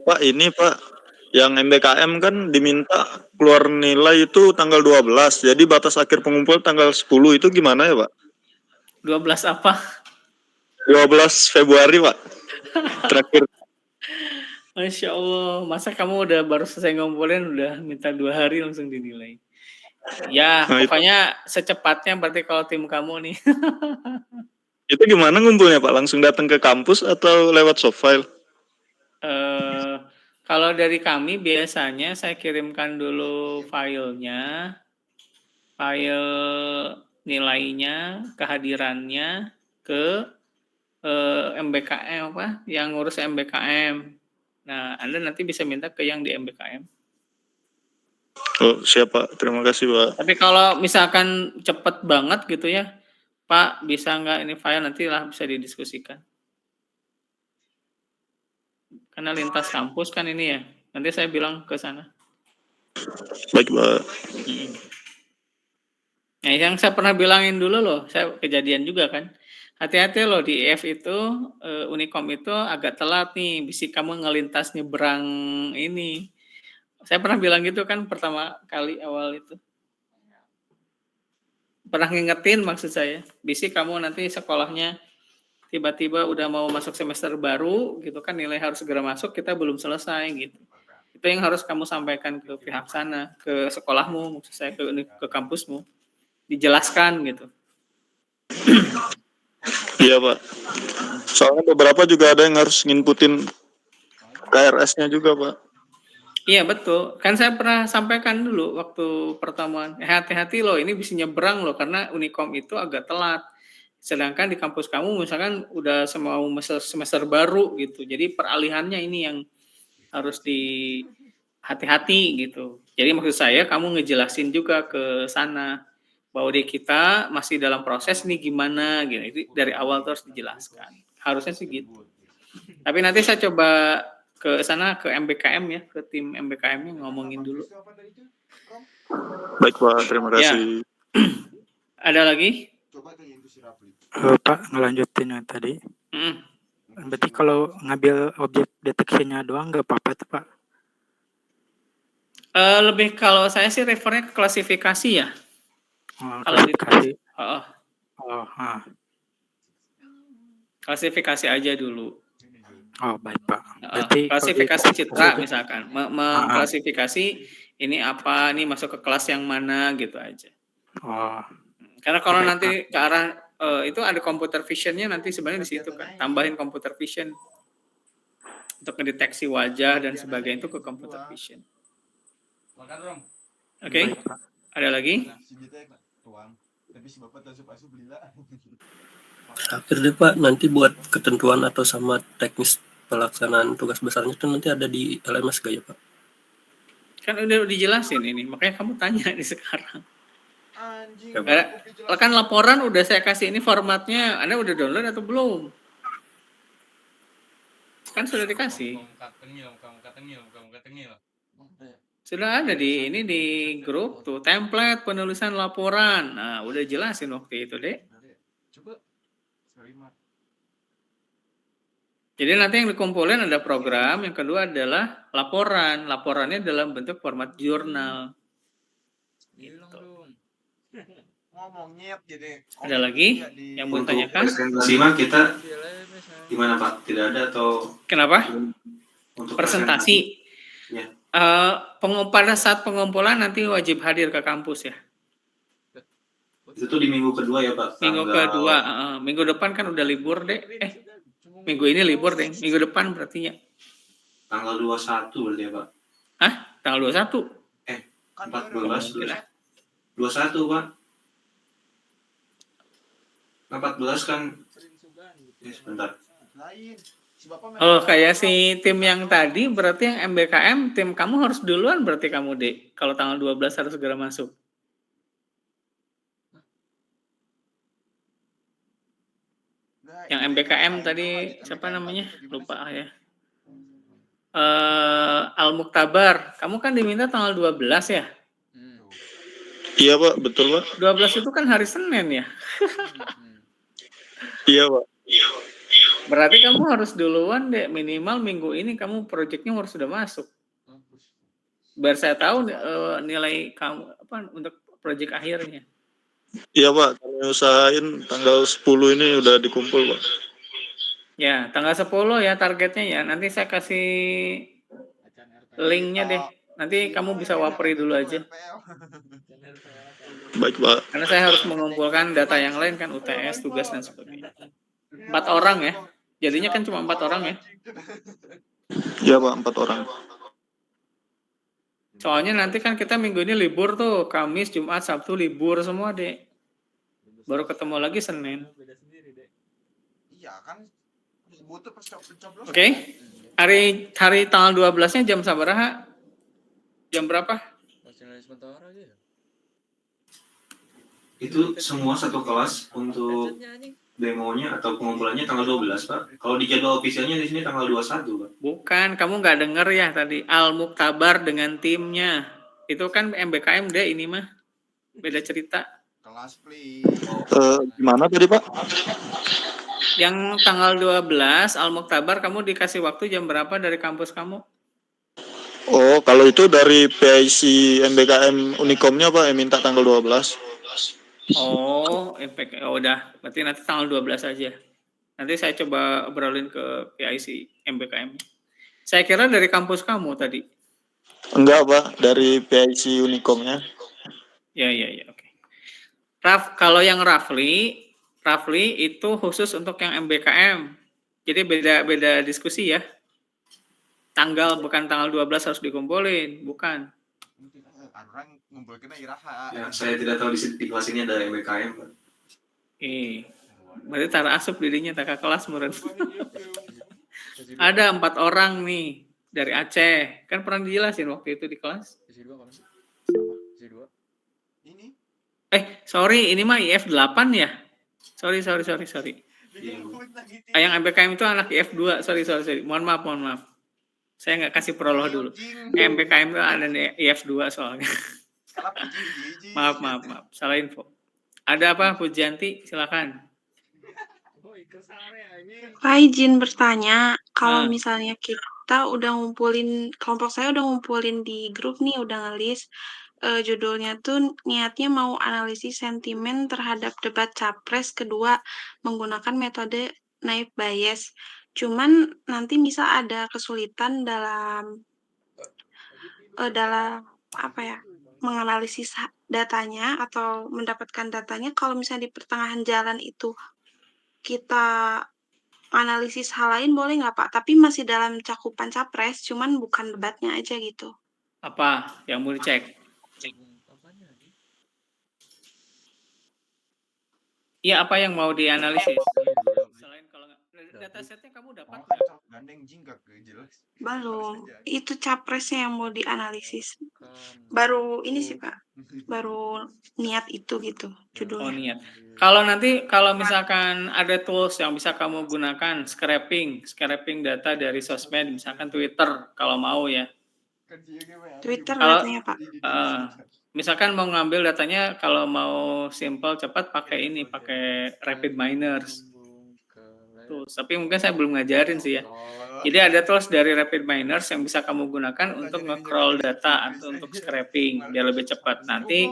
Pak, ini Pak, yang MBKM kan diminta keluar nilai itu tanggal 12. Jadi batas akhir pengumpul tanggal 10 itu gimana ya Pak? 12 apa? 12 Februari Pak. Terakhir. Masya Allah, masa kamu udah baru selesai ngumpulin udah minta 2 hari langsung dinilai. Ya, Nah, pokoknya secepatnya berarti kalau tim kamu nih. Itu gimana ngumpulnya Pak? Langsung datang ke kampus atau lewat soft file? Kalau dari kami biasanya saya kirimkan dulu filenya, file nilainya, kehadirannya ke MBKM apa? Yang ngurus MBKM. Nah, Anda nanti bisa minta ke yang di MBKM. Oh, siap Pak. Terima kasih Pak. Tapi kalau misalkan cepet banget gitu ya, Pak bisa nggak ini file nanti lah bisa didiskusikan. Karena lintas kampus kan ini ya. Nanti saya bilang ke sana. Baik Pak. Nah, yang saya pernah bilangin dulu loh, saya kejadian juga kan. Hati-hati loh di IF itu, Unicom itu agak telat nih, bisa kamu ngelintas nyebrang ini. Saya pernah bilang gitu kan pertama kali awal itu. Pernah ngingetin maksud saya, bisa kamu nanti sekolahnya tiba-tiba udah mau masuk semester baru gitu kan, nilai harus segera masuk, kita belum selesai gitu. Itu yang harus kamu sampaikan ke pihak sana, ke sekolahmu, maksud saya ke kampusmu. Dijelaskan gitu. Iya Pak. Soalnya beberapa juga ada yang harus nginputin KRS-nya juga Pak. Iya betul. Kan saya pernah sampaikan dulu waktu pertemuan. Hati-hati loh, ini bisa nyebrang loh karena Unicom itu agak telat. Sedangkan di kampus kamu misalkan udah mau semester baru gitu. Jadi peralihannya ini yang harus hati-hati gitu. Jadi maksud saya kamu ngejelasin juga ke sana bahwa di kita masih dalam proses nih gimana gitu. Itu dari awal terus dijelaskan. Harusnya sih gitu. Tapi nanti saya coba ke sana ke MBKM ya, ke tim MBKM-nya ngomongin dulu. Baik Pak, terima kasih. Ya. Ada lagi? Pak, ngelanjutin yang tadi. Berarti kalau ngambil objek detection-nya doang nggak apa-apa tuh, Pak? Lebih kalau saya sih refernya ke klasifikasi ya. Kalau di Klasifikasi. heeh, Oh, klasifikasi aja dulu. oh baik, Pak. Heeh, Berarti kalau klasifikasi citra itu- misalkan, mengklasifikasi ini apa, ini masuk ke kelas yang mana gitu aja. Oh, Karena kalau Baik, nanti ke arah itu ada computer vision-nya nanti sebenarnya di situ kan, tambahin computer vision untuk mendeteksi wajah dan sebagainya itu ke computer vision. Makan dong. Oke, baik, Pak. ada lagi? Si Dita yang tuang. Tapi si bapak asup belilah. Terakhir deh Pak, nanti buat ketentuan atau sama teknis pelaksanaan tugas besarnya itu nanti ada di LMS gak ya Pak? Kan udah dijelasin ini, makanya kamu tanya di sekarang. Anjing. Kan laporan udah saya kasih ini formatnya, Anda udah download atau belum? Kan sudah dikasih. Kamu katengil. Sudah ada di ini di grup tuh, template penulisan laporan. Nah, udah jelasin waktu itu, Dek. Coba. Terima. Jadi nanti yang dikumpulin ada program, yang kedua adalah laporan. Laporannya dalam bentuk format jurnal. Bilang dong. Ngomong nyet jadi. Ada lagi yang mau tanyakan? Presentasi mah kita gimana Pak? Tidak ada atau Kenapa? untuk Presentasi. Ya. Pada saat pengumpulan nanti wajib hadir ke kampus ya. Itu tuh di minggu kedua ya Pak? Minggu kedua, minggu depan kan udah libur deh. Minggu ini libur deh. Minggu depan berarti ya. Tanggal 21 berarti ya Pak? Hah? Tanggal 21? 14, 21 Pak? 14 kan? Sebentar. Lain. Oh, kayak si tim yang tadi, berarti yang MBKM, tim kamu harus duluan berarti kamu, Dek. Kalau tanggal 12 harus segera masuk. Yang MBKM tadi, siapa namanya? Lupa ya. Al-Muktabar, kamu kan diminta tanggal 12 ya? Iya Pak, betul Pak. 12 itu kan hari Senin ya? Iya Pak. Berarti kamu harus duluan deh, minimal minggu ini kamu proyeknya harus sudah masuk. Biar saya tahu nilai kamu apa untuk proyek akhirnya. Iya Pak, kami usahain tanggal 10 ini udah dikumpul Pak. Ya, tanggal 10 ya targetnya ya. Nanti saya kasih linknya deh. Nanti kamu bisa wapri dulu aja. Baik Pak. Karena saya harus mengumpulkan data yang lain kan, UTS, tugas dan sebagainya. 4 orang ya. Jadinya kan cuma 4 orang ya. Iya Pak, 4 orang. Soalnya nanti kan kita minggu ini libur tuh. Kamis, Jumat, Sabtu libur semua deh. Baru ketemu lagi Senin. Iya kan. Butuh pencoblosan. Oke. Hari tanggal 12-nya jam sabaraha? Jam berapa? Itu semua satu kelas untuk demonya atau pengumpulannya tanggal 12 Pak. Kalau di jadwal ofisialnya di sini tanggal 21 Pak. Bukan, kamu nggak denger ya tadi. Al-Muktabar dengan timnya. Itu kan MBKM deh ini mah. Beda cerita. Kelas please. Gimana tadi Pak? Yang tanggal 12 Al-Muktabar kamu dikasih waktu jam berapa dari kampus kamu? Oh, kalau itu dari PIC MBKM Unikomnya Pak, yang minta tanggal 12. Oh, udah. Berarti nanti tanggal 12 aja. Nanti saya coba obrolin ke PIC MBKM. Saya kira dari kampus kamu tadi. Enggak Pak, dari PIC Unikomnya. Ya, oke. Kalau yang Rafli itu khusus untuk yang MBKM. Jadi beda diskusi ya. Tanggal bukan tanggal 12 harus dikumpulin, bukan. Orang ngumpulkeun iraha. Ya, saya tidak tahu di kelas ini ada MBKM Pak. Berarti tara asup dirinya tak kelas meureun. Ada 4 orang nih dari Aceh. Kan pernah dijelasin waktu itu di kelas. Ini. Sorry, ini mah IF 8 ya? Sorry. Yang MBKM itu anak IF 2. Sorry. Mohon maaf. Saya nggak kasih prolog dulu. MBKM itu ada IF 2 soalnya. Maaf. Salah info. Ada apa, Pujianti? Silakan. Pak izin bertanya, kalau Nah, misalnya kita udah ngumpulin, kelompok saya udah ngumpulin di grup nih, udah ngelis, judulnya tuh niatnya mau analisis sentimen terhadap debat capres kedua menggunakan metode naive Bayes. Cuman nanti bisa ada kesulitan dalam apa ya, menganalisis datanya atau mendapatkan datanya kalau misalnya di pertengahan jalan itu kita analisis hal lain boleh nggak Pak? Tapi masih dalam cakupan capres, cuman bukan debatnya aja gitu. apa yang mau dicek? Iya, apa yang mau dianalisis? Selain kalau datasetnya kamu dapat nggak? Gandeng jinggak jelas. Belum. Itu capresnya yang mau dianalisis. Baru ini sih Pak. Baru niat itu gitu Oh, judulnya. niat. Kalau misalkan ada tools yang bisa kamu gunakan, scraping data dari sosmed, misalkan Twitter, kalau mau ya. Twitter Kalau katanya Pak. misalkan mau ngambil datanya, kalau mau simple cepat pakai Rapid Miners. Tools. Tapi mungkin saya belum ngajarin sih ya. Jadi ada tools dari Rapid Miners yang bisa kamu gunakan untuk nge-crawl data atau untuk scraping biar lebih cepat. Nanti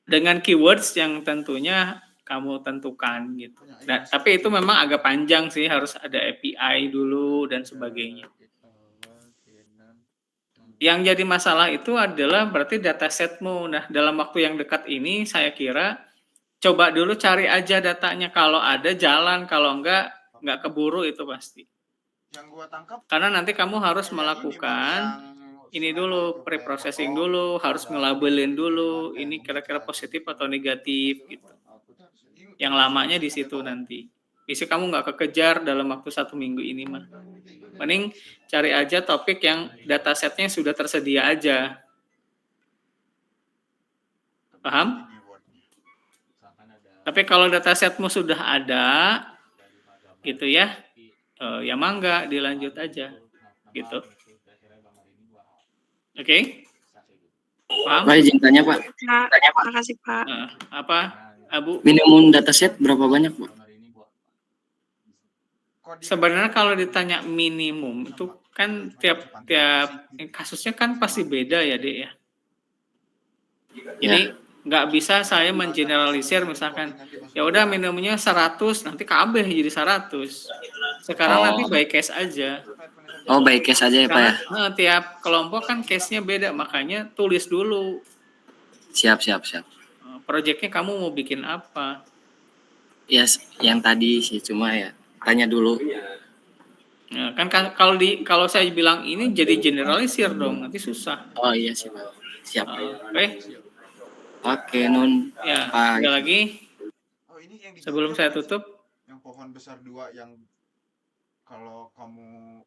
dengan keywords yang tentunya kamu tentukan gitu. Nah, tapi itu memang agak panjang sih, harus ada API dulu dan sebagainya. Yang jadi masalah itu adalah berarti datasetmu. Nah, dalam waktu yang dekat ini saya kira coba dulu cari aja datanya, kalau ada jalan, kalau enggak keburu itu pasti. Yang gua tangkap Karena nanti kamu harus melakukan ini dulu, pre-processing dulu, harus ngelabelin dulu, ini kira-kira positif atau negatif gitu. Yang lamanya di situ nanti. Bisa kamu nggak kekejar dalam waktu 1 minggu ini mah. Mending cari aja topik yang datasetnya sudah tersedia aja. Paham? Tapi kalau datasetmu sudah ada, gitu ya, ya mangga dilanjut aja, gitu. Oke? Paham? Pak izin tanya Pak. Terima kasih Pak. Apa, Abu? Minimum dataset berapa banyak Pak? Sebenarnya kalau ditanya minimum itu kan tiap kasusnya kan pasti beda ya, Dek ya. Jadi nggak bisa saya mengeneralisir misalkan ya udah minimumnya 100, nanti KB jadi 100. Sekarang nanti by case aja. Oh, by case aja ya Pak ya. Karena tiap kelompok kan case-nya beda, makanya tulis dulu. Siap. Proyeknya kamu mau bikin apa? Ya, yang tadi sih cuma ya tanya dulu. Nah, kan kalau saya bilang ini jadi generalisir dong, nanti susah. Oh iya sih Pak. Siap. Oke, nun. Ya, Pak. ada lagi? Oh, ini yang Sebelum saya tutup. Yang pohon besar 2 yang kalau kamu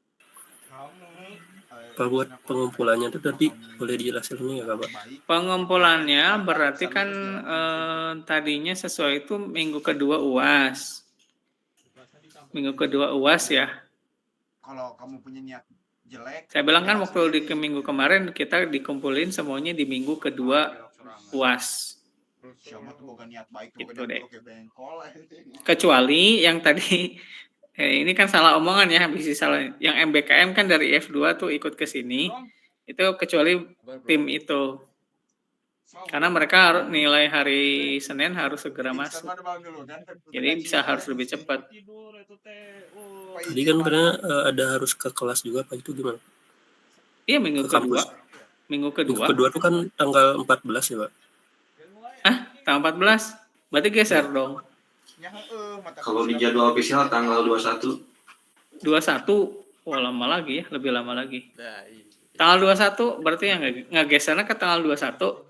Pak, buat pengumpulannya itu tadi boleh dijelasin ini ya Pak? Pengumpulannya berarti kan tadinya sesuai itu minggu kedua UAS. Minggu kedua UAS ya. Kalau kamu punya niat jelek. Saya bilang kan waktu di minggu kemarin kita dikumpulin semuanya di minggu kedua UAS. Gitu deh. Kecuali yang tadi ini kan salah omongan ya, bisa salah. Yang MBKM kan dari F2 tuh ikut ke sini. Itu kecuali tim itu. Karena mereka nilai hari Senin harus segera masuk. Jadi harus lebih cepat. Tadi kan karena ada harus ke kelas juga Pak, itu gimana? Iya, minggu kedua. Minggu kedua tuh kan tanggal 14 ya Pak? Tanggal 14? Berarti geser dong. Kalau di jadwal official tanggal 21. 21? Wah, lama lagi ya, lebih lama lagi. Tanggal 21 berarti yang nggak gesernya ke tanggal 21?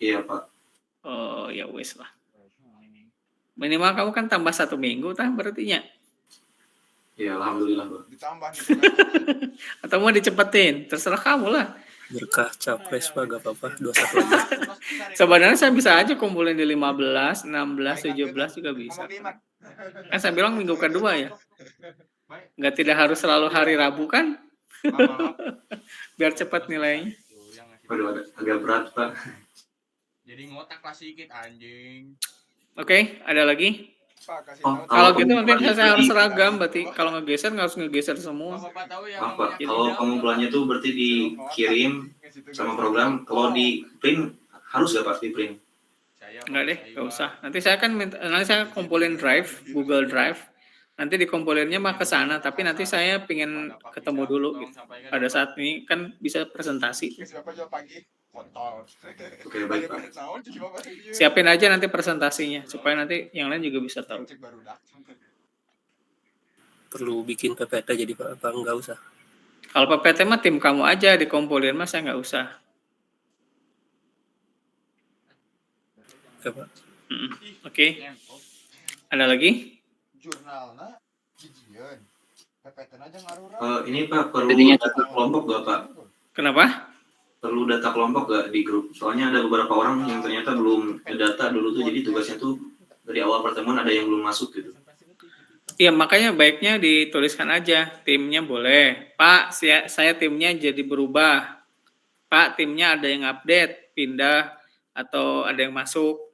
Iya Pak. Oh ya wes lah. Minimal kamu kan tambah 1 minggu tah berarti nya. Iya, alhamdulillah Pak. Atau mau dicepetin, terserah kamu lah. Berkah capres Pak, gak apa-apa, 21 aja. Sebenarnya saya bisa aja kumpulin di 15, 16, 17 juga bisa. Kan saya bilang minggu kedua ya. Tidak harus selalu hari Rabu kan? Biar cepat nilainya. Waduh, agak berat Pak. Jadi ngotak lah sedikit anjing. Oke, ada lagi? Pak, kasih Oh, tahu. Kalau kalau gitu nanti pengumpulannya saya harus di- seragam, berarti kalau ngegeser nggak harus ngegeser semua. Bapak tahu yang Maaf Pak, namanya kalau bidang, pengumpulannya tuh berarti dikirim sama program, kalau di print harus gak Pak di print? Enggak deh, nggak usah. Nanti saya kumpulin drive, Google Drive. Nanti dikumpulinnya mah ke sana, tapi nanti saya pengen ketemu dulu gitu. Pada saat ini kan bisa presentasi. Kasih Bapak jawab pagi. Kontol. Oke, baik Pak. Naon, jadi Bapak dia. Siapin aja nanti presentasinya supaya nanti yang lain juga bisa tahu. Cek baru dah. Perlu bikin PPT jadi Pak, apa enggak usah? Kalau PPT mah tim kamu aja dikumpulin, mah saya nggak usah. Oke Pak. Oke. Ada lagi? Jurnalna jijian. PPT aja ngaruh. Ini Pak, perlu Jadinya data kelompok gak Pak? Kenapa? Perlu data kelompok gak di grup? Soalnya ada beberapa orang yang ternyata belum data dulu tuh, jadi tugasnya tuh dari awal pertemuan ada yang belum masuk gitu. Iya, makanya baiknya dituliskan aja. Timnya boleh. Pak, saya timnya jadi berubah. Pak, timnya ada yang update, pindah, atau ada yang masuk.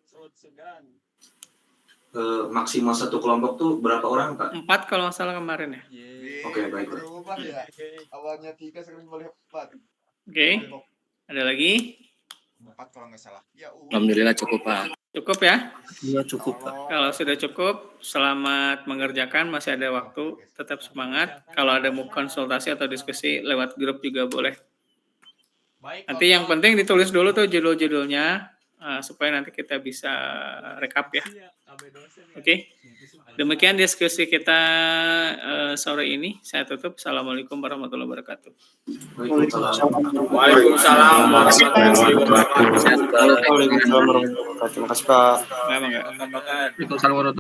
Maksimal satu kelompok tuh berapa orang Pak? 4 kalau nggak salah kemarin ya. Oke, baik Pak. Berubah ya. Awalnya 3 sekarang boleh 4. Oke. Ada lagi? 4 kalau nggak salah. Ya, Alhamdulillah cukup Pak. Cukup ya? Iya cukup Pak. Kalau sudah cukup, selamat mengerjakan. Masih ada waktu. Tetap semangat. Kalau ada mau konsultasi atau diskusi lewat grup juga boleh. Nanti yang penting ditulis dulu tuh judul-judulnya supaya nanti kita bisa rekap ya. Oke. Demikian diskusi kita sore ini. Saya tutup. Assalamualaikum warahmatullahi wabarakatuh. Waalaikumsalam warahmatullahi wabarakatuh. Waalaikumsalam warahmatullahi wabarakatuh. Terima kasih Pak. Enggak. Waalaikumsalam warahmatullahi